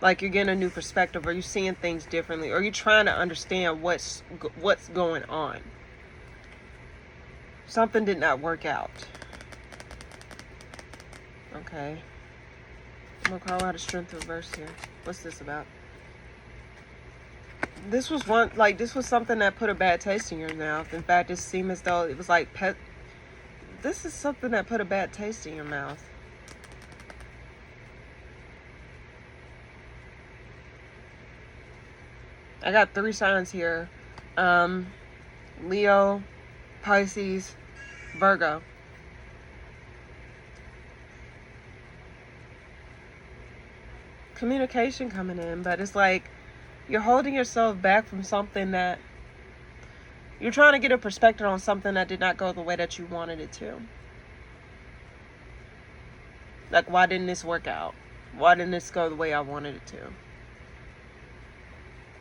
Like you're getting a new perspective, or you're seeing things differently, or you're trying to understand what's going on. Something did not work out. Okay. I'm gonna call out a strength reverse here. What's this about? This was something that put a bad taste in your mouth. In fact, it seemed as though it was like this is something that put a bad taste in your mouth. I got 3 signs here. Leo, Pisces, Virgo. Communication coming in, but it's like you're holding yourself back from something that you're trying to get a perspective on, something that did not go the way that you wanted it to. Like, why didn't this work out? Why didn't this go the way I wanted it to?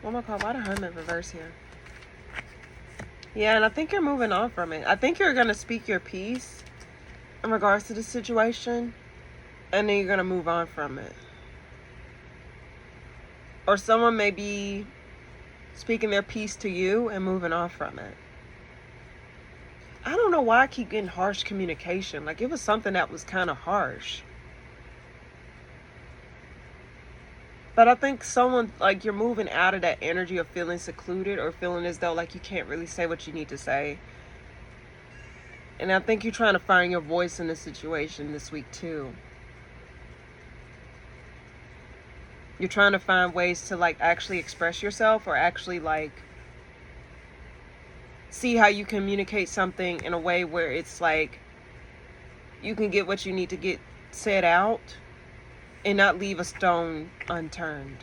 Oh my God, why the Hermit reverse here? Yeah, and I think you're moving on from it. I think you're going to speak your piece in regards to the situation, and then you're going to move on from it. Or someone may be speaking their piece to you and moving on from it. I don't know why I keep getting harsh communication. Like, it was something that was kind of harsh. But I think someone, like, you're moving out of that energy of feeling secluded or feeling as though, like, you can't really say what you need to say. And I think you're trying to find your voice in the situation this week, too. You're trying to find ways to, like, actually express yourself, or actually, like, see how you communicate something in a way where it's, like, you can get what you need to get said out and not leave a stone unturned.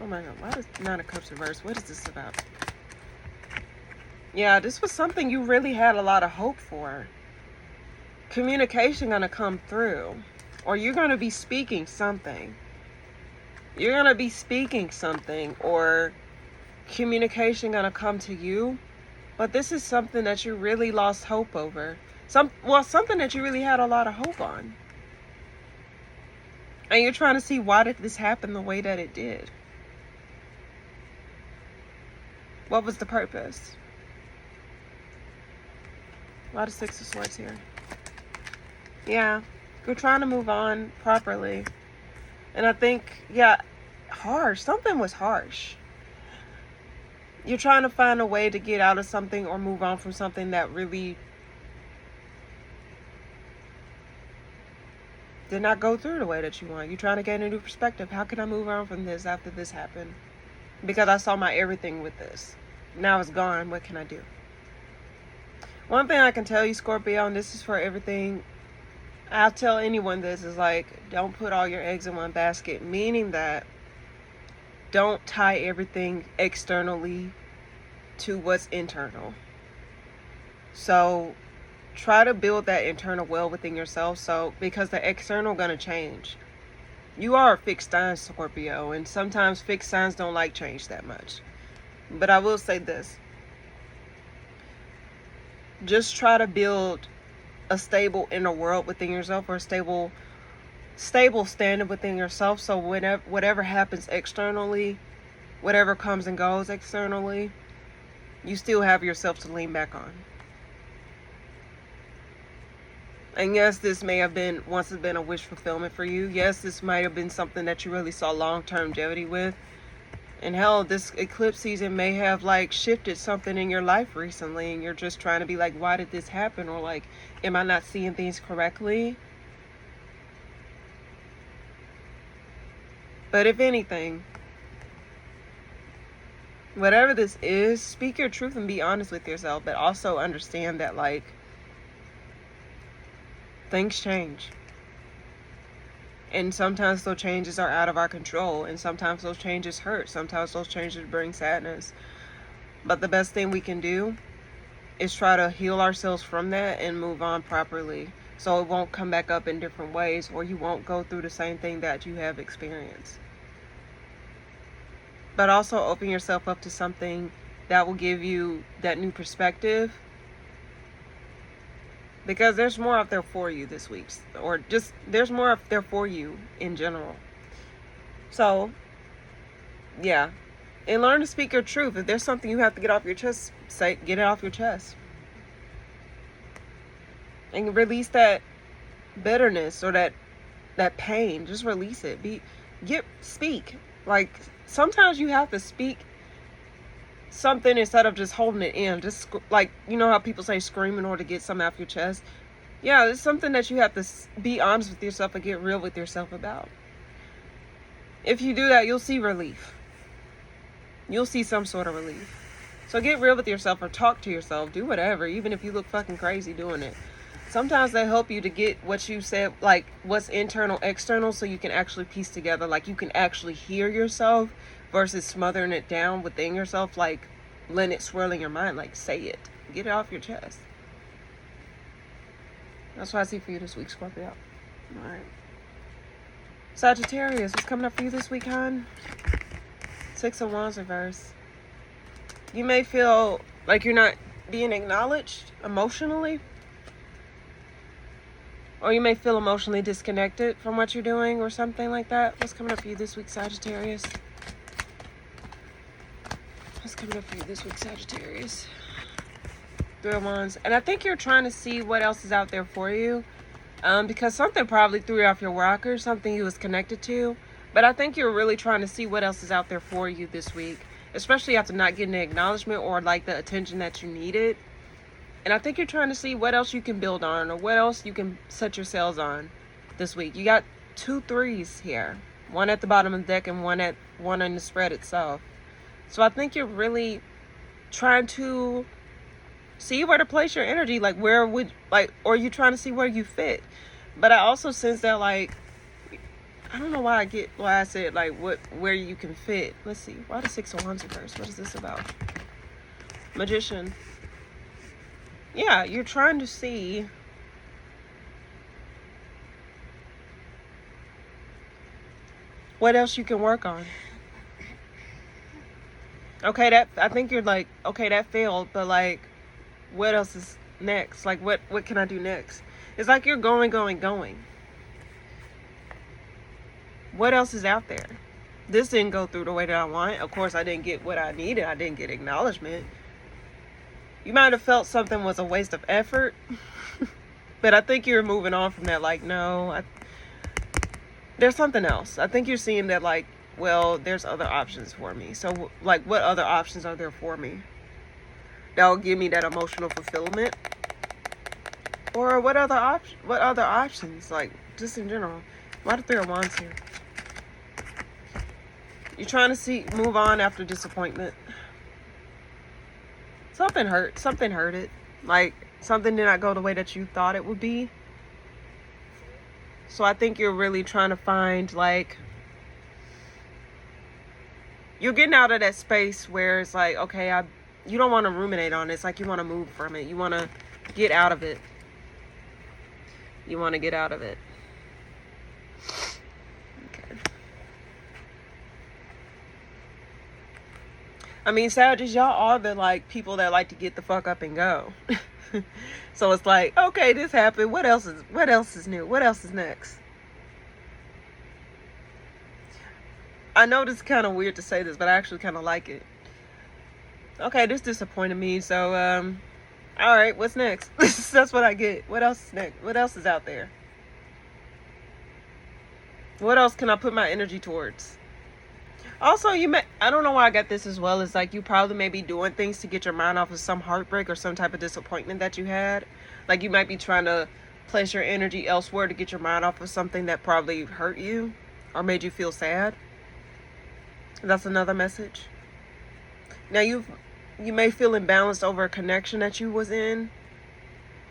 Oh my God, why is Nine of Cups reversed? What is this about? Yeah, this was something you really had a lot of hope for. Communication gonna come through. Or you're gonna be speaking something. You're gonna be speaking something, or communication gonna come to you. But this is something that you really lost hope over. Something that you really had a lot of hope on. And you're trying to see, why did this happen the way that it did? What was the purpose? A lot of Six of Swords here. Yeah, you're trying to move on properly. And I think, yeah, harsh. Something was harsh. You're trying to find a way to get out of something or move on from something that really did not go through the way that you want. You're trying to gain a new perspective. How can I move on from this after this happened? Because I saw my everything with this. Now it's gone. What can I do? One thing I can tell you, Scorpio, and this is for everything, I'll tell anyone this, is like, don't put all your eggs in one basket. Meaning that don't tie everything externally to what's internal. So try to build that internal well within yourself. So, because the external gonna change. You are a fixed sign, Scorpio, and sometimes fixed signs don't like change that much. But I will say this. Just try to build a stable inner world within yourself, or a stable standing within yourself. So whatever happens externally, whatever comes and goes externally, you still have yourself to lean back on. And yes, this may have been, once it's been a wish fulfillment for you. Yes, this might have been something that you really saw long-term longevity with. And hell, this eclipse season may have, like, shifted something in your life recently, and you're just trying to be like, why did this happen? Or like, am I not seeing things correctly? But if anything, whatever this is, speak your truth and be honest with yourself, but also understand that, like, things change. And sometimes those changes are out of our control. And sometimes those changes hurt. Sometimes those changes bring sadness. But the best thing we can do is try to heal ourselves from that and move on properly. So it won't come back up in different ways, or you won't go through the same thing that you have experienced. But also open yourself up to something that will give you that new perspective. Because there's more out there for you this week. Or just, there's more out there for you in general. So, yeah. And learn to speak your truth. If there's something you have to get off your chest, get it off your chest. And release that bitterness or that pain. Just release it. Speak. Like, sometimes you have to speak something instead of just holding it in. Just like, you know how people say scream in order to get something off your chest? Yeah, it's something that you have to be honest with yourself and get real with yourself about. If you do that, you'll see relief. You'll see some sort of relief. So get real with yourself, or talk to yourself. Do whatever, even if you look fucking crazy doing it. Sometimes they help you to get what you said, like what's internal, external, so you can actually piece together. Like, you can actually hear yourself versus smothering it down within yourself, like letting it swirl in your mind. Like, say it. Get it off your chest. That's what I see for you this week, Scorpio. Alright. Sagittarius, what's coming up for you this week, hon? Six of Wands reverse. You may feel like you're not being acknowledged emotionally. Or you may feel emotionally disconnected from what you're doing or something like that. What's coming up for you this week, Sagittarius? What's coming up for you this week, Sagittarius? Three of Wands. And I think you're trying to see what else is out there for you. Because something probably threw you off your rocker. Something you was connected to. But I think you're really trying to see what else is out there for you this week, especially after not getting the acknowledgement or like the attention that you needed. And I think you're trying to see what else you can build on or what else you can set your sails on this week. You got 2 3s here. One at the bottom of the deck and one in the spread itself. So I think you're really trying to see where to place your energy. Like or you trying to see where you fit. But I also sense that like, I don't know why I said like where you can fit. Let's see. Why the 6 of Wands reversed? What is this about? Magician. Yeah, you're trying to see what else you can work on. Okay, I think you're like, okay, that failed, but like, what else is next? Like, what can I do next? It's like you're going. What else is out there? This didn't go through the way that I want. Of course, I didn't get what I needed. I didn't get acknowledgement. You might have felt something was a waste of effort, but I think you're moving on from that. Like, no, there's something else. I think you're seeing that like, well, there's other options for me. So like, what other options are there for me that will give me that emotional fulfillment? Or what other options, like just in general? Why the 3 of Wands here? You're trying to move on after disappointment. Something hurted. Like, something did not go the way that you thought it would be. So I think you're really trying to find, like, you're getting out of that space where it's like, okay, you don't want to ruminate on it. It's like you want to move from it. You want to get out of it. Okay. I mean, Sagittarius, y'all are the like people that like to get the fuck up and go. So it's like, okay, this happened. What else is new? What else is next? I know this is kind of weird to say this, but I actually kind of like it. Okay, this disappointed me. So, all right, what's next? That's what I get. What else is next? What else is out there? What else can I put my energy towards? Also, I don't know why I got this as well. It's like you probably may be doing things to get your mind off of some heartbreak or some type of disappointment that you had. Like you might be trying to place your energy elsewhere to get your mind off of something that probably hurt you or made you feel sad. That's another message. Now you may feel imbalanced over a connection that you was in.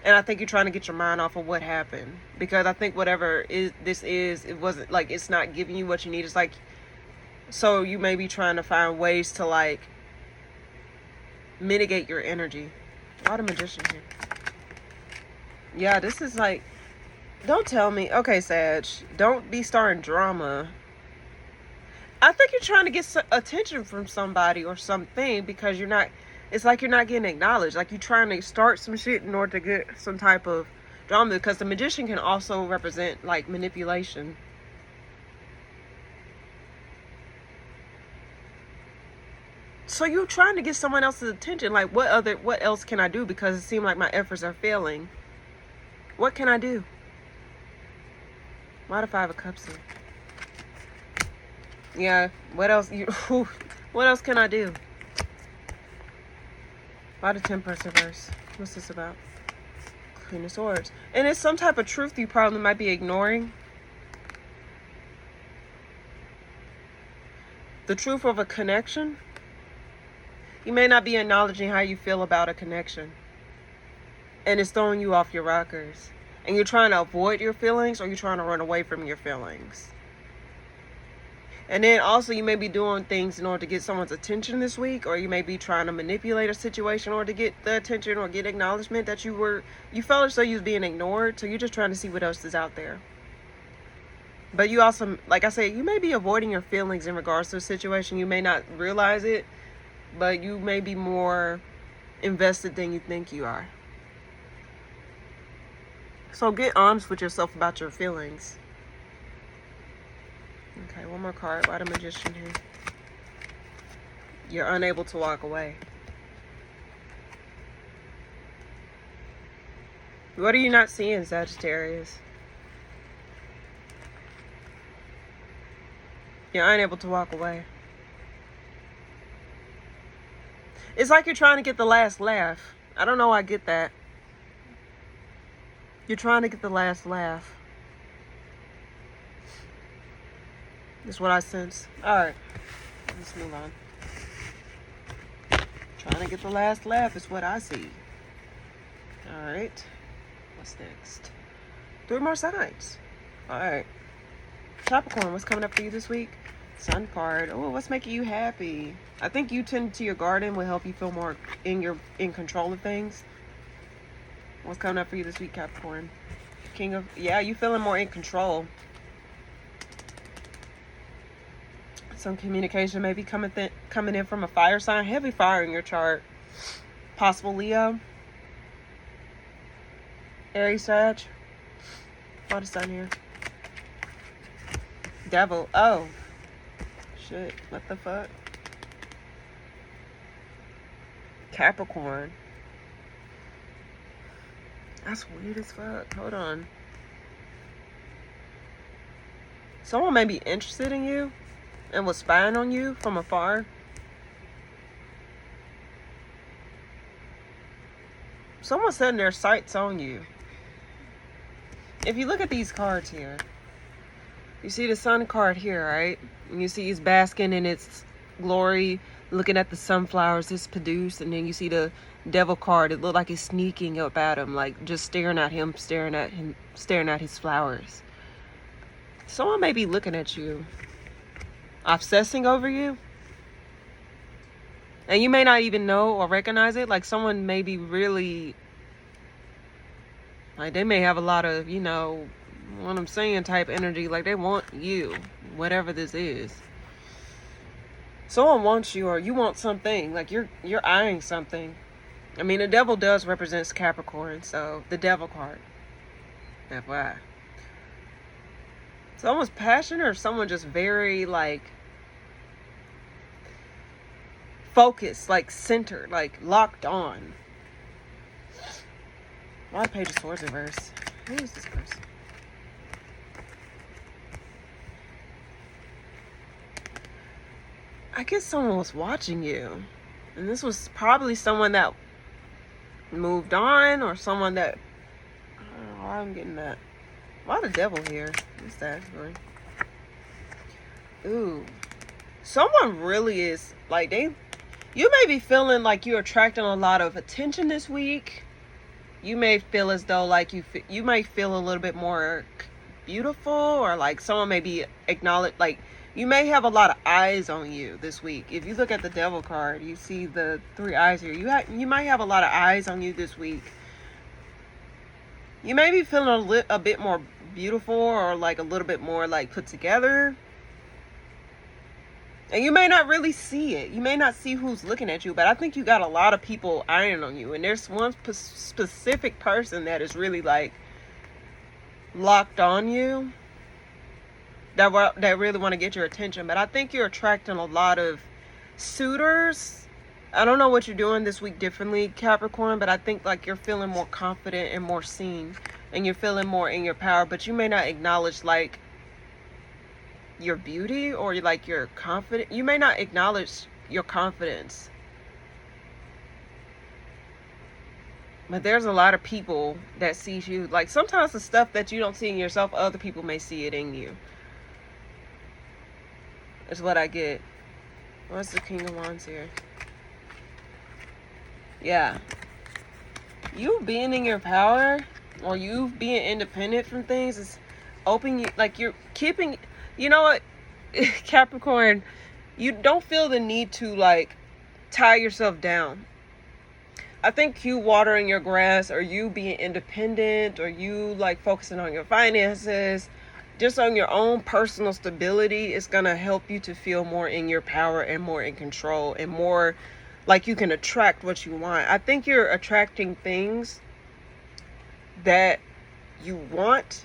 And I think you're trying to get your mind off of what happened. Because I think whatever this is, it wasn't like, it's not giving you what you need. It's like, so you may be trying to find ways to like mitigate your energy. Why the Magician here? Yeah, this is like, don't tell me. Okay, Sag, don't be starting drama. I think you're trying to get attention from somebody or something because it's like you're not getting acknowledged. Like you're trying to start some shit in order to get some type of drama, because the Magician can also represent like manipulation. So you're trying to get someone else's attention. Like what else can I do? Because it seems like my efforts are failing. What can I do? Why the 5 of Cups here? Yeah, what else? What else can I do? Why the Temperance reverse? What's this about? Queen of Swords. And it's some type of truth you probably might be ignoring. The truth of a connection. You may not be acknowledging how you feel about a connection. And it's throwing you off your rockers. And you're trying to avoid your feelings, or you're trying to run away from your feelings. And then also you may be doing things in order to get someone's attention this week, or you may be trying to manipulate a situation in order to get the attention or get acknowledgement that you felt as though you was being ignored. So you're just trying to see what else is out there. But you also, like I said, you may be avoiding your feelings in regards to a situation. You may not realize it, but you may be more invested than you think you are. So get honest with yourself about your feelings. Okay, one more card. Why the Magician here? You're unable to walk away. What are you not seeing, Sagittarius? You're unable to walk away. It's like you're trying to get the last laugh. I don't know. I get that. You're trying to get the last laugh. That's what I sense. Alright. Let's move on. Trying to get the last laugh is what I see. Alright. What's next? 3 more signs. Alright. Capricorn, what's coming up for you this week? Sun card. Oh, what's making you happy? I think you tend to your garden will help you feel more in control of things. What's coming up for you this week, Capricorn? King of... Yeah, you feeling more in control. Some communication may be coming in from a fire sign. Heavy fire in your chart. Possible Leo. Aries, Sag. What is sun here? Devil. Oh. Shit. What the fuck? Capricorn. That's weird as fuck. Hold on. Someone may be interested in you and was spying on you from afar. Someone's setting their sights on you. If you look at these cards here, you see the sun card here, right? And you see he's basking in its glory, looking at the sunflowers it's produced. And then you see the devil card. It looked like it's sneaking up at him, like just staring at him, staring at his flowers. Someone may be looking at you, obsessing over you. And you may not even know or recognize it. Like someone may be really, like they may have a lot of, you know, what I'm saying type energy. Like they want you, whatever this is. Someone wants you, or you want something. Like you're eyeing something. I mean, the devil does represent Capricorn, so the devil card. FYI. Someone's passionate, or someone just very like focused, like centered, like locked on. Why Page of Swords reverse? Who is this person? I guess someone was watching you. And this was probably someone that moved on, or someone that... I don't know why I'm getting that. Why the devil here? What's that? Ooh. Someone really is... Like, you may be feeling like you're attracting a lot of attention this week. You may feel as though, like, you may feel a little bit more beautiful, or like someone may be acknowledged, like, you may have a lot of eyes on you this week. If you look at the devil card, you see the 3 eyes here. You might have a lot of eyes on you this week. You may be feeling a bit more beautiful, or like a little bit more like put together. And you may not really see it. You may not see who's looking at you, but I think you got a lot of people eyeing on you. And there's one specific person that is really like locked on you. That really want to get your attention. But I think you're attracting a lot of suitors. I don't know what you're doing this week differently, Capricorn, but I think like you're feeling more confident and more seen. And you're feeling more in your power. But you may not acknowledge like your beauty, or like your confidence. You may not acknowledge your confidence. But there's a lot of people that see you. Like sometimes the stuff that you don't see in yourself, other people may see it in you. Is what I get. What's the King of Wands here? Yeah. You being in your power, or you being independent from things, is opening, like you're keeping, you know what, Capricorn, you don't feel the need to like tie yourself down. I think you watering your grass, or you being independent, or you like focusing on your finances, just on your own personal stability, is going to help you to feel more in your power and more in control and more like you can attract what you want. I think you're attracting things that you want.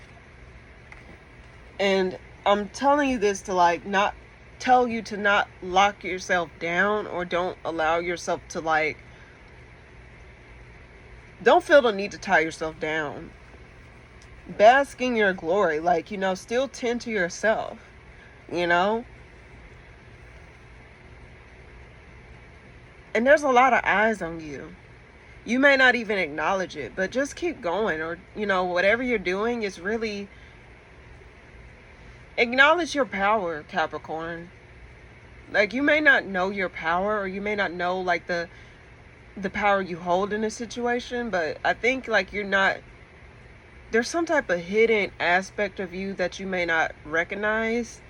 And I'm telling you this to like not tell you to not lock yourself down, or don't allow yourself to like, don't feel the need to tie yourself down. Bask in your glory, like, you know, still tend to yourself, you know, And there's a lot of eyes on you. You may not even acknowledge it, but just keep going. Or, you know, whatever you're doing is really... Acknowledge your power, Capricorn. Like, you may not know your power, or you may not know, like, the power you hold in a situation, but I think, like, you're not... There's some type of hidden aspect of you that you may not recognize,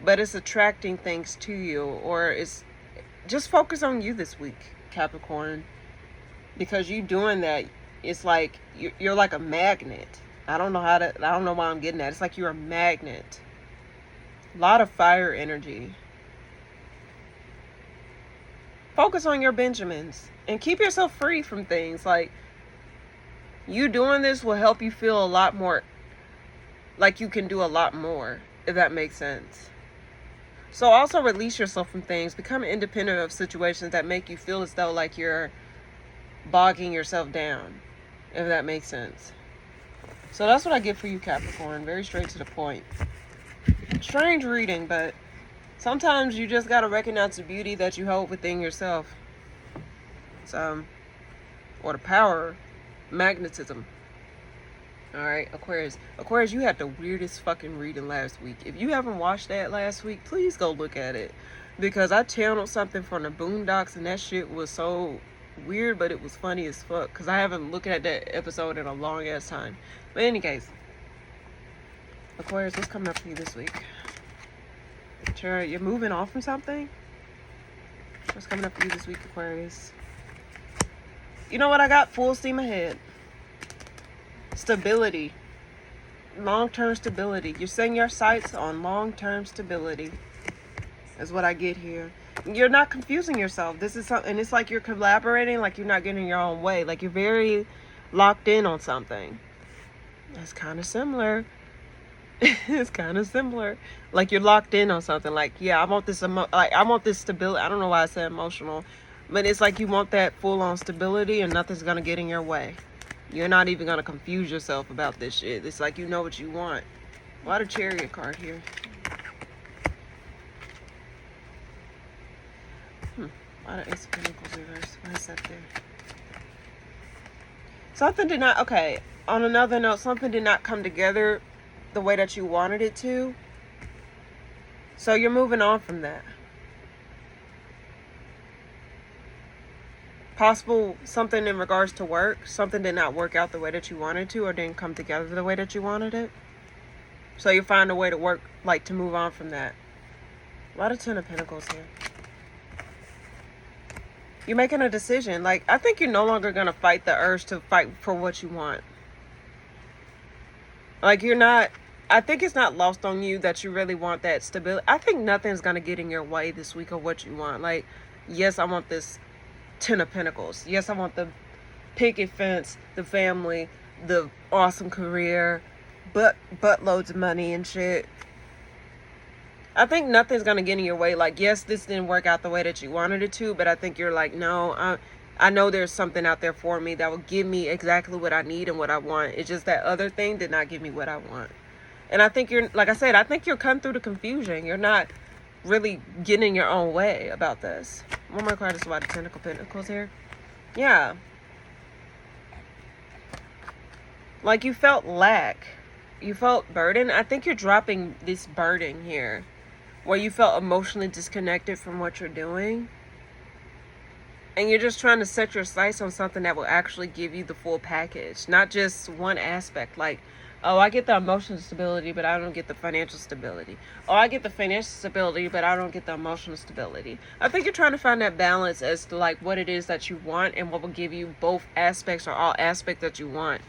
but it's attracting things to you, or it's... Just focus on you this week, Capricorn. Because you doing that, it's like, you're like a magnet. I don't know why I'm getting that. It's like you're a magnet. A lot of fire energy. Focus on your Benjamins and keep yourself free from things. Like, you doing this will help you feel a lot more like you can do a lot more, if that makes sense. So also release yourself from things. Become independent of situations that make you feel as though like you're bogging yourself down, if that makes sense. So that's what I get for you, Capricorn. Very straight to the point. Strange reading, but sometimes you just gotta recognize the beauty that you hold within yourself. So, or the power, magnetism. Alright, Aquarius. Aquarius, you had the weirdest fucking reading last week. If you haven't watched that last week, please go look at it. Because I channeled something from the Boondocks and that shit was so weird, but it was funny as fuck. Because I haven't looked at that episode in a long ass time. But in any case, Aquarius, what's coming up for you this week? Sure, you're moving on from something? What's coming up for you this week, Aquarius? You know what I got? Full steam ahead. Stability. Long-term stability. You're setting your sights on long-term stability. That's what I get here. You're not confusing yourself. This is something, and it's like you're collaborating, like you're not getting your own way. Like you're very locked in on something. That's kind of similar. It's kind of similar. Like you're locked in on something. Like, yeah, I want this I want this stability. I don't know why I said emotional, but it's like you want that full-on stability and nothing's gonna get in your way. You're not even gonna confuse yourself about this shit. It's like you know what you want. Why the Chariot card here? Why the Ace of Pentacles reverse? Why is that there? Something did not... Okay, on another note, something did not come together the way that you wanted it to. So you're moving on from that. Possible something in regards to work. Something did not work out the way that you wanted to, or didn't come together the way that you wanted it. So you find a way to work, like to move on from that. A lot of Ten of Pentacles here. You're making a decision. Like, I think you're no longer going to fight the urge to fight for what you want. Like, you're not... I think it's not lost on you that you really want that stability. I think nothing's going to get in your way this week of what you want. Like, yes, I want this Ten of Pentacles. Yes, I want the picket fence, the family, the awesome career, buttloads of money and shit. I think nothing's going to get in your way. Like, yes, this didn't work out the way that you wanted it to, but I think you're like, no, I know there's something out there for me that will give me exactly what I need and what I want. It's just that other thing did not give me what I want. And I think you're, like I said, I think you're cutting through the confusion. You're not really getting in your own way about this. One more card is about the Ten of Pentacles here. Yeah. Like, you felt lack. You felt burden. I think you're dropping this burden here, where you felt emotionally disconnected from what you're doing. And you're just trying to set your sights on something that will actually give you the full package. Not just one aspect. Like, oh, I get the emotional stability, but I don't get the financial stability. Oh, I get the financial stability, but I don't get the emotional stability. I think you're trying to find that balance as to like what it is that you want and what will give you both aspects or all aspects that you want.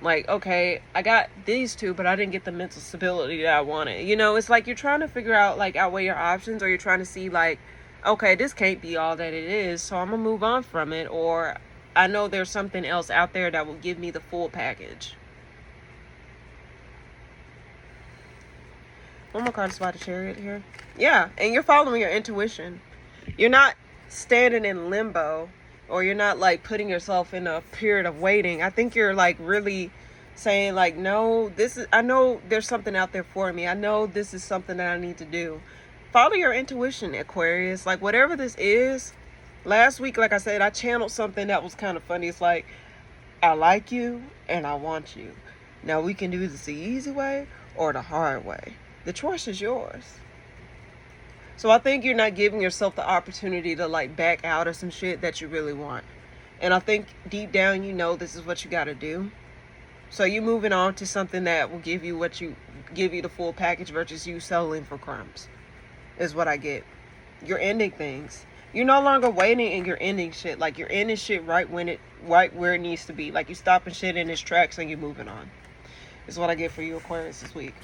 Like, okay, I got these two, but I didn't get the mental stability that I wanted. You know, it's like you're trying to figure out, like, outweigh your options, or you're trying to see, like, okay, this can't be all that it is, so I'm going to move on from it, or I know there's something else out there that will give me the full package. One more card is about the Chariot here. Yeah, and you're following your intuition. You're not standing in limbo, or you're not like putting yourself in a period of waiting. I think you're like really saying like, no, I know there's something out there for me. I know this is something that I need to do. Follow your intuition, Aquarius. Like, whatever this is, Last week, like I said, I channeled something that was kind of funny. It's like, I like you and I want you. Now we can do this the easy way or the hard way. The choice is yours. So I think you're not giving yourself the opportunity to like back out of some shit that you really want. And I think deep down you know this is what you got to do. So you're moving on to something that will give you the full package versus you settling for crumbs. Is what I get. You're ending things. You're no longer waiting and you're ending shit. Like you're ending shit right where it needs to be. Like you're stopping shit in its tracks and you're moving on. Is what I get for you, Aquarius, this week.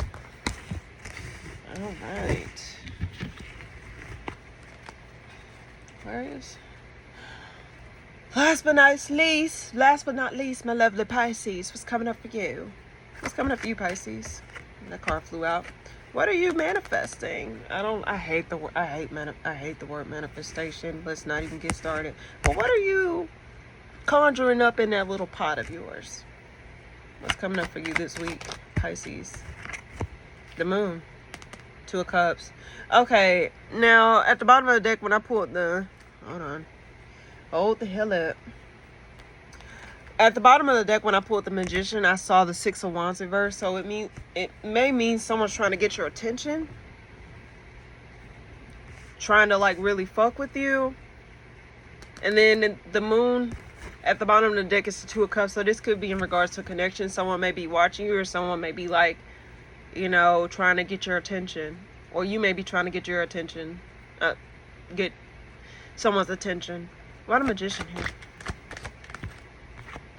All right. Aquarius. Last but not least, my lovely Pisces. What's coming up for you? What's coming up for you, Pisces? That card flew out. What are you manifesting? I hate the word manifestation. Let's not even get started. But what are you conjuring up in that little pot of yours? What's coming up for you this week, Pisces? The moon. Two of Cups. Okay, now at the bottom of the deck when I pulled the... Hold on. Hold the hell up. At the bottom of the deck when I pulled the Magician, I saw the Six of Wands reverse. So it may mean someone's trying to get your attention. Trying to like really fuck with you. And then the moon at the bottom of the deck is the Two of Cups. So this could be in regards to connection. Someone may be watching you or someone may be like, you know, trying to get your attention. Or you may be trying to get your attention. Get someone's attention. Why the Magician here?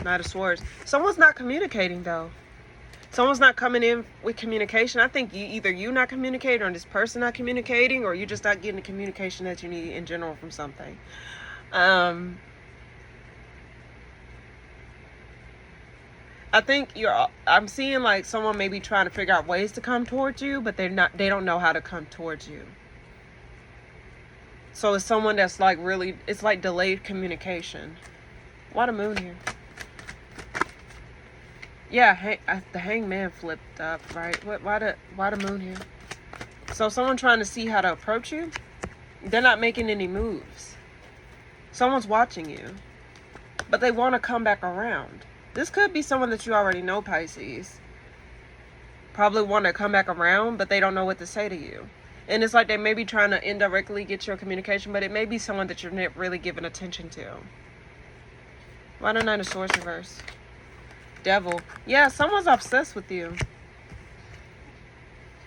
Knight of Swords. Someone's not communicating though. Someone's not coming in with communication. I think either you not communicating or this person not communicating, or you just not getting the communication that you need in general from something. I think I'm seeing like someone may be trying to figure out ways to come towards you, but they don't know how to come towards you. So it's someone that's like really, it's like delayed communication. Why the moon here? Yeah, the Hangman flipped up, right? Why the moon here? So someone trying to see how to approach you, they're not making any moves. Someone's watching you, but they want to come back around. This could be someone that you already know, Pisces. Probably want to come back around, but they don't know what to say to you. And it's like they may be trying to indirectly get your communication, but it may be someone that you're not really giving attention to. Why the Knight of Swords reverse? Devil. Yeah, someone's obsessed with you.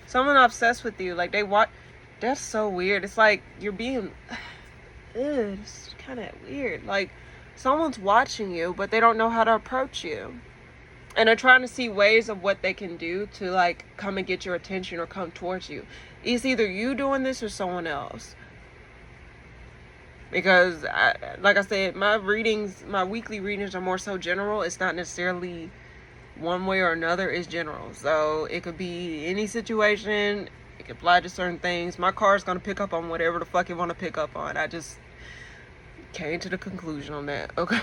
Someone obsessed with you. Like they watch. That's so weird. It's like you're being... it's kind of weird. Like someone's watching you, but they don't know how to approach you. And they're trying to see ways of what they can do to like come and get your attention or come towards you. It's either you doing this or someone else. Because, like I said, my weekly readings are more so general. It's not necessarily one way or another. It's general. So it could be any situation. It could apply to certain things. My card's going to pick up on whatever the fuck it want to pick up on. I just came to the conclusion on that. Okay.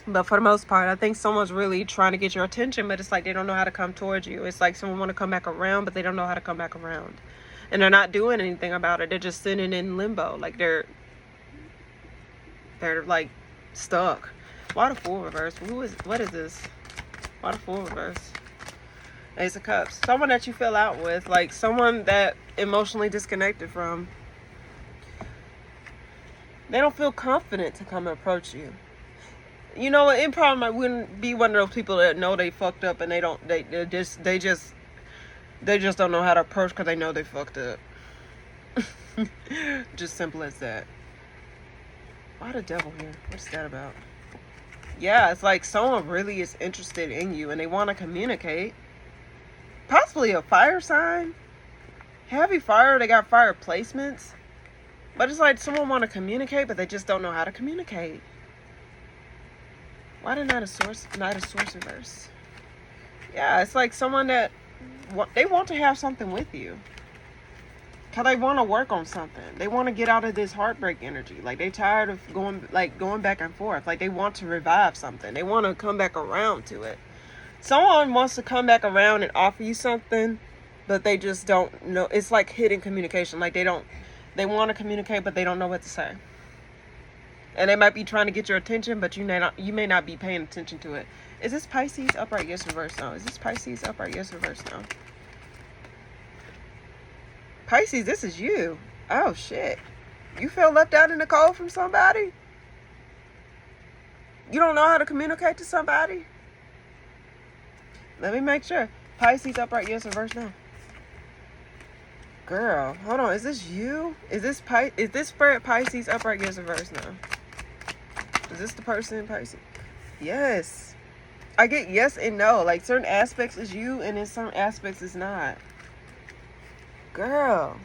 But for the most part, I think someone's really trying to get your attention, but it's like they don't know how to come towards you. It's like someone want to come back around, but they don't know how to come back around. And they're not doing anything about it. They're just sitting in limbo. Like they're like stuck. Why the Fool reverse? What is this? Why the Fool reverse? Ace of Cups. Someone that you fell out with. Like someone that emotionally disconnected from. They don't feel confident to come and approach you. You know, it probably wouldn't be one of those people that know they fucked up and they just don't know how to approach because they know they fucked up. Just simple as that. Why the Devil here? What's that about? Yeah, it's like someone really is interested in you and they want to communicate. Possibly a fire sign. Heavy fire, they got fire placements. But it's like someone want to communicate, but they just don't know how to communicate. Why the Knight of Swords reverse? Yeah, it's like someone that they want to have something with you. Cause they want to work on something. They want to get out of this heartbreak energy. Like they tired of going back and forth. Like they want to revive something. They want to come back around to it. Someone wants to come back around and offer you something, but they just don't know. It's like hidden communication. Like they want to communicate, but they don't know what to say. And they might be trying to get your attention, but you may not be paying attention to it. Is this Pisces upright? Yes, reverse no. Is this Pisces upright? Yes, reverse no. Pisces, this is you. Oh, shit. You feel left out in the cold from somebody? You don't know how to communicate to somebody? Let me make sure. Pisces upright, yes, reverse no. Girl, hold on. Is this you? Is this spread Pisces upright, yes, reverse no? Is this the person in Pisces? Yes. I get yes and no. Like, certain aspects is you, and in certain aspects is not. Girl.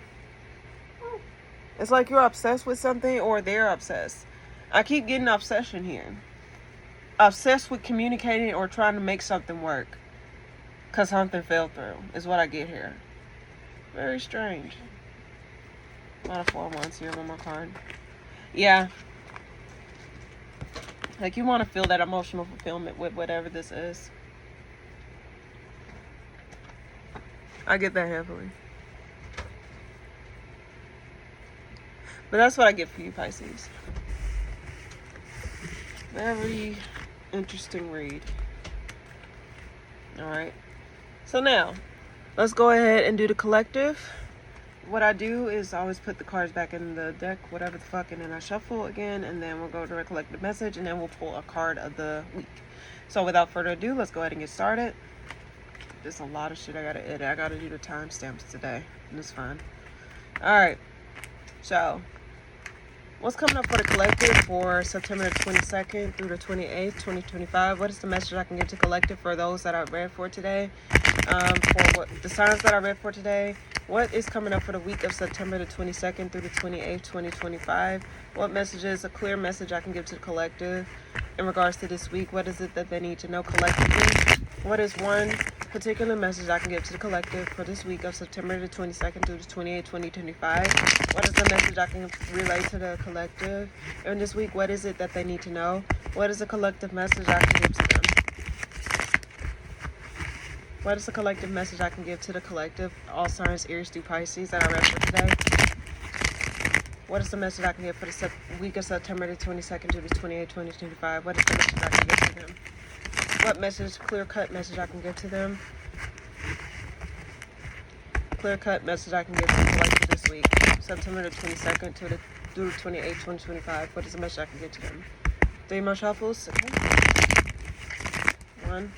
It's like you're obsessed with something, or they're obsessed. I keep getting obsession here. Obsessed with communicating or trying to make something work. Because something fell through, is what I get here. Very strange. A lot of 4 months here, one more card. Yeah. Like, you want to feel that emotional fulfillment with whatever this is. I get that heavily. But that's what I get for you, Pisces. Very interesting read. Alright. So now, let's go ahead and do the collective. What I do is I always put the cards back in the deck, whatever the fuck, and then I shuffle again, and then we'll go to a collective message, and then we'll pull a card of the week. So without further ado, let's go ahead and get started. There's a lot of shit I gotta edit. I gotta do the timestamps today, and it's fine. Alright, so what's coming up for the collective for September 22nd through the 28th, 2025? What is the message I can give to collective for those that I read for today? For what the signs that I read for today? What is coming up for the week of September the 22nd through the 28th, 2025? What messages, a clear message I can give to the collective in regards to this week? What is it that they need to know collectively? What is one particular message I can give to the collective for this week of September the 22nd through the 28th, 2025? What is the message I can relay to the collective? And this week, what is it that they need to know? What is a collective message I can give to them? What is the collective message I can give to the collective, all signs, Aries through Pisces, that I read for today? What is the message I can give for the week of September the 22nd to the 28th, 2025? What is the message I can give to them? What message, clear-cut message I can give to them? Clear-cut message I can give to the collective this week, September the 22nd through the 28th, 2025. What is the message I can give to them? 3 more shuffles. Okay. 1.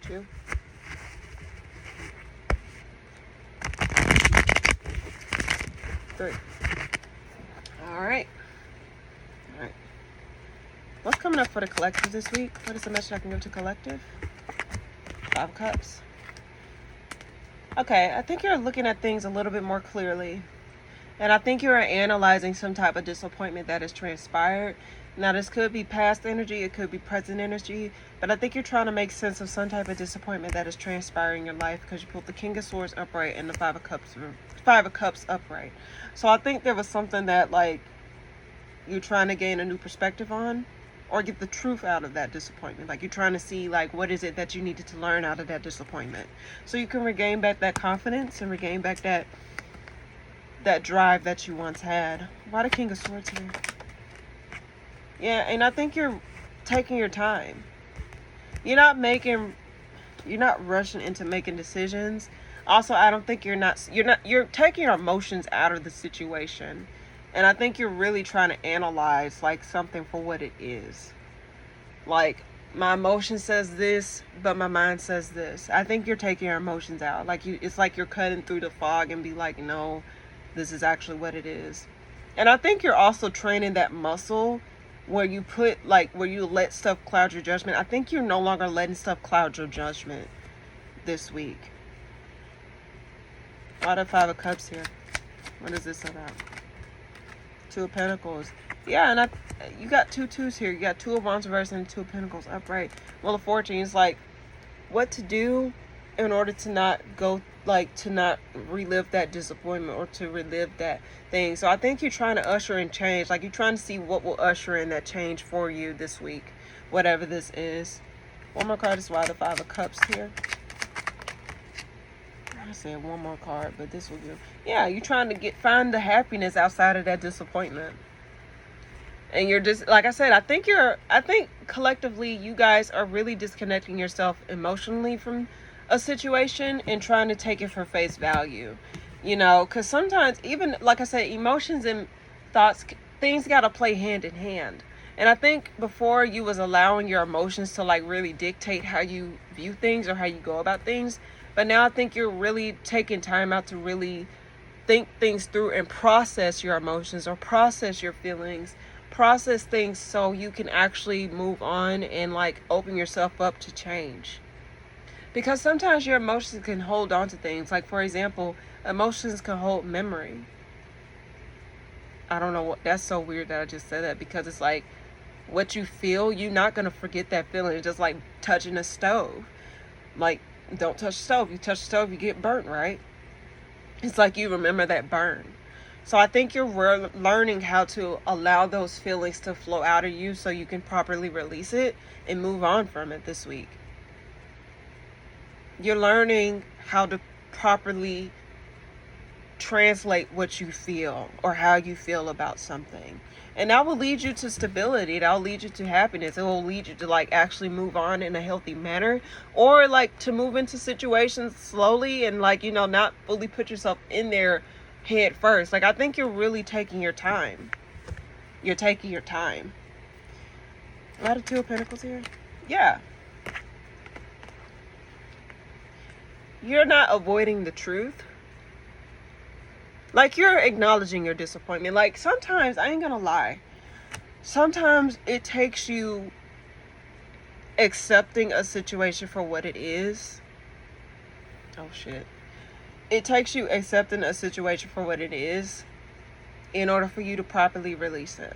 2. 3. All right. What's coming up for the collective this week? What is the message I can give to collective? 5 of Cups. Okay, I think you're looking at things a little bit more clearly. And I think you're analyzing some type of disappointment that has transpired. Now, this could be past energy, it could be present energy, but I think you're trying to make sense of some type of disappointment that is transpiring in your life because you pulled the King of Swords upright and the 5 of Cups upright. So I think there was something that, like, you're trying to gain a new perspective on or get the truth out of that disappointment. Like, you're trying to see, like, what is it that you needed to learn out of that disappointment so you can regain back that confidence and regain back that drive that you once had. Why the King of Swords here? Yeah, and I think you're taking your time. You're not rushing into making decisions. Also, I don't think you're taking your emotions out of the situation. And I think you're really trying to analyze, like, something for what it is. Like, my emotion says this, but my mind says this. I think you're taking your emotions out. Like, it's like you're cutting through the fog and be like, no, this is actually what it is. And I think you're also training that muscle where you let stuff cloud your judgment. I think you're no longer letting stuff cloud your judgment this week. Why the 5 of Cups here? What is this about? 2 of Pentacles. Yeah, and you got 2 2s here. You got 2 of Wands reversed and 2 of Pentacles upright. Wheel of Fortune is like what to do in order to not relive that disappointment or to relive that thing. So I think you're trying to usher in change. Like, you're trying to see what will usher in that change for you this week, whatever this is. One more card is why the 5 of Cups here. said one more card, but this will give. Yeah, you're trying to find the happiness outside of that disappointment. And you're just, like I said, I think collectively you guys are really disconnecting yourself emotionally from a situation and trying to take it for face value. You know, because sometimes, even, like I said, emotions and thoughts, things got to play hand in hand. And I think before you was allowing your emotions to like really dictate how you view things or how you go about things. But now I think you're really taking time out to really think things through and process your emotions or process your feelings, process things so you can actually move on and like open yourself up to change. Because sometimes your emotions can hold on to things. Like, for example, emotions can hold memory. I don't know what, that's so weird that I just said that, because it's like what you feel, you're not going to forget that feeling. It's just like touching a stove. Like, don't touch the stove. You touch the stove, you get burnt, right? It's like you remember that burn. So I think you're learning how to allow those feelings to flow out of you so you can properly release it and move on from it this week. You're learning how to properly translate what you feel or how you feel about something. And that will lead you to stability. That will lead you to happiness. It will lead you to like actually move on in a healthy manner, or like to move into situations slowly and like, you know, not fully put yourself in there head first. Like, I think you're really taking your time. You're taking your time. A lot of Two of Pentacles here. Yeah. You're not avoiding the truth. Like, you're acknowledging your disappointment. Like, sometimes, I ain't gonna lie, sometimes it takes you accepting a situation for what it is. Oh, shit. It takes you accepting a situation for what it is in order for you to properly release it.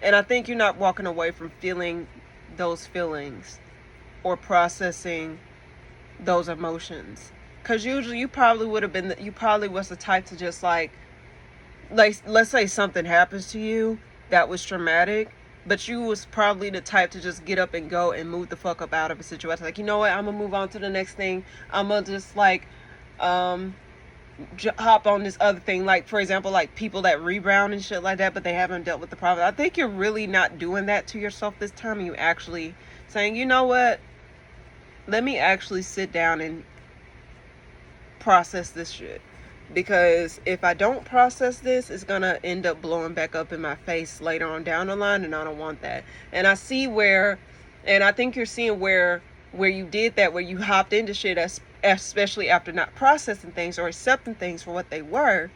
And I think you're not walking away from feeling those feelings or processing those emotions. Because usually you probably would have been, you probably was the type to just like, let's say something happens to you that was traumatic, but you was probably the type to just get up and go and move the fuck up out of a situation. Like, you know what, I'm gonna move on to the next thing. I'm gonna just like, hop on this other thing. Like, for example, like people that rebound and shit like that, but they haven't dealt with the problem. I think you're really not doing that to yourself this time. And you actually saying, you know what, let me actually sit down and process this shit, because if I don't process this, it's gonna end up blowing back up in my face later on down the line, and I don't want that. And I see where, and I think you're seeing where you did that, where you hopped into shit, especially after not processing things or accepting things for what they were,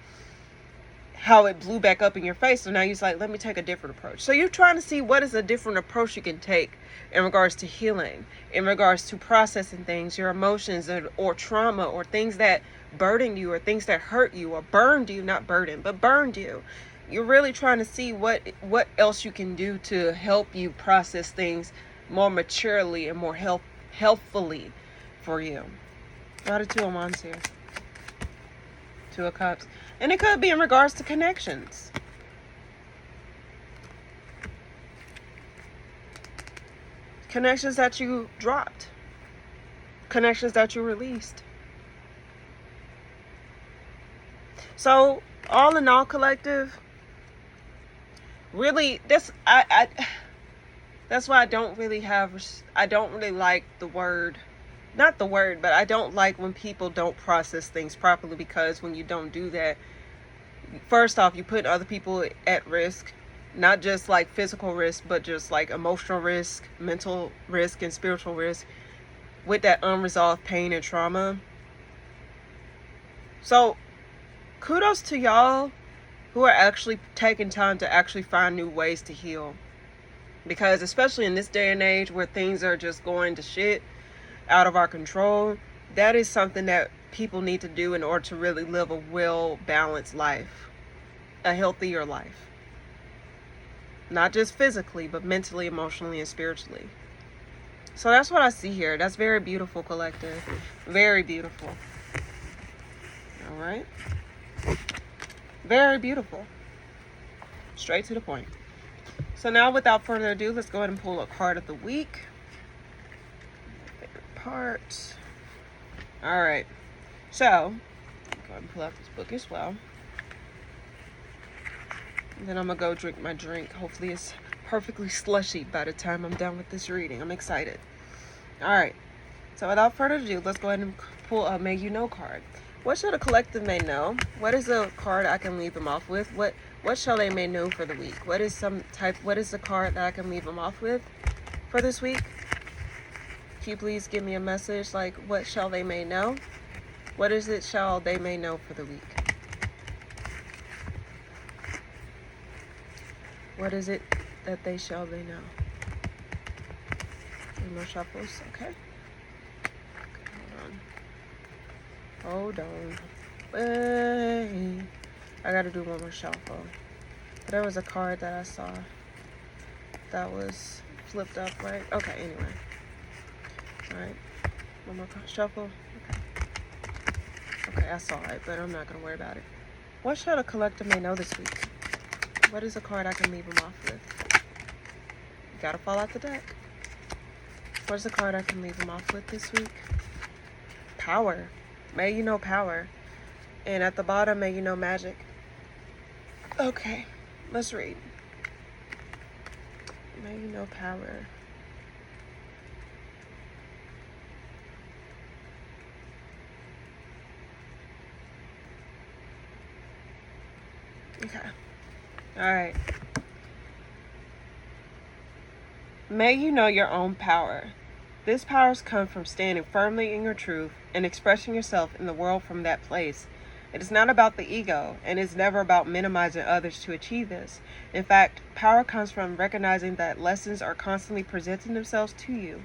how it blew back up in your face. So now you're like, let me take a different approach. So you're trying to see what is a different approach you can take in regards to healing, in regards to processing things, your emotions, or trauma, or things that burden you, or things that hurt you, or burned you, not burden, but burned you. You're really trying to see what else you can do to help you process things more maturely and more healthfully for you. A lot of Two of Wands here. Two of Cups. And it could be in regards to connections. Connections that you dropped. Connections that you released. So, all in all, collective, really, that's why I don't really like the word, not the word, but I don't like when people don't process things properly, because when you don't do that, first off, you put other people at risk, not just like physical risk, but just like emotional risk, mental risk, and spiritual risk with that unresolved pain and trauma. So kudos to y'all who are actually taking time to actually find new ways to heal. Because especially in this day and age where things are just going to shit out of our control, that is something that people need to do in order to really live a well-balanced life, a healthier life. Not just physically, but mentally, emotionally, and spiritually. So that's what I see here. That's very beautiful, collective. Very beautiful. All right. Very beautiful. Straight to the point. So now, without further ado, let's go ahead and pull a card of the week. My favorite part. All right. So, go ahead and pull out this book as well. And then I'm going to go drink my drink. Hopefully it's perfectly slushy by the time I'm done with this reading. I'm excited. All right. So without further ado, let's go ahead and pull a May You Know card. What should a collective may know? What is a card I can leave them off with? What shall they may know for the week? What is the card that I can leave them off with for this week? Can you please give me a message like what shall they may know? What is it shall they may know for the week? What is it that they shall they know? Any more shuffles? Okay. Hold on. Wait. I gotta do one more shuffle. There was a card that I saw that was flipped up, right? Okay, anyway. Alright. One more shuffle. Okay, I saw it, but I'm not gonna worry about it. What should a collector may know this week? What is a card I can leave them off with? You gotta fall out the deck. What's a card I can leave them off with this week? Power. May you know power. And at the bottom, may you know magic. Okay, let's read. May you know power. Okay. All right. May you know your own power. This power comes from standing firmly in your truth and expressing yourself in the world from that place. It is not about the ego, and it's never about minimizing others to achieve this. In fact, power comes from recognizing that lessons are constantly presenting themselves to you.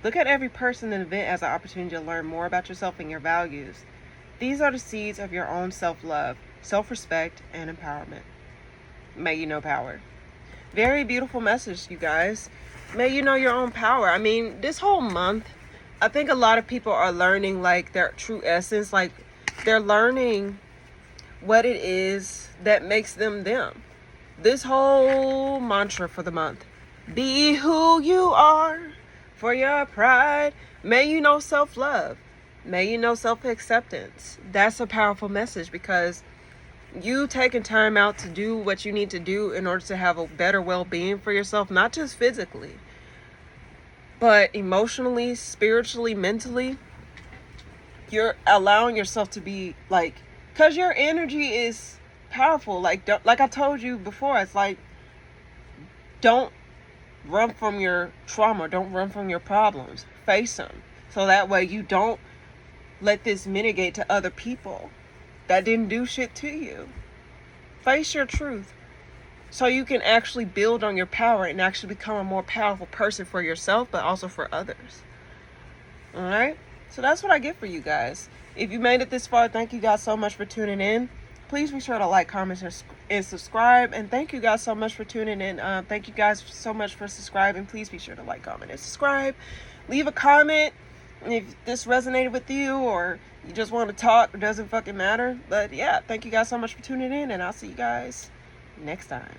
Look at every person and event as an opportunity to learn more about yourself and your values. These are the seeds of your own self-love, self-respect, and empowerment. May you know power. Very beautiful message, you guys. May you know your own power. I mean, this whole month, I think a lot of people are learning like their true essence. Like they're learning what it is that makes them them. This whole mantra for the month. Be who you are for your pride. May you know self-love. May you know self-acceptance. That's a powerful message because you taking time out to do what you need to do in order to have a better well-being for yourself, not just physically, but emotionally, spiritually, mentally. You're allowing yourself to be like, because your energy is powerful. Like I told you before, it's like, don't run from your trauma. Don't run from your problems. Face them. So that way you don't let this mitigate to other people that didn't do shit to you. Face your truth so you can actually build on your power and actually become a more powerful person for yourself, but also for others. All right? So that's what I get for you guys. If you made it this far, thank you guys so much for tuning in. Please be sure to like, comment, and subscribe. And thank you guys so much for tuning in. Thank you guys so much for subscribing. Please be sure to like, comment, and subscribe. Leave a comment if this resonated with you or you just want to talk. It doesn't fucking matter. But yeah, thank you guys so much for tuning in, and I'll see you guys next time.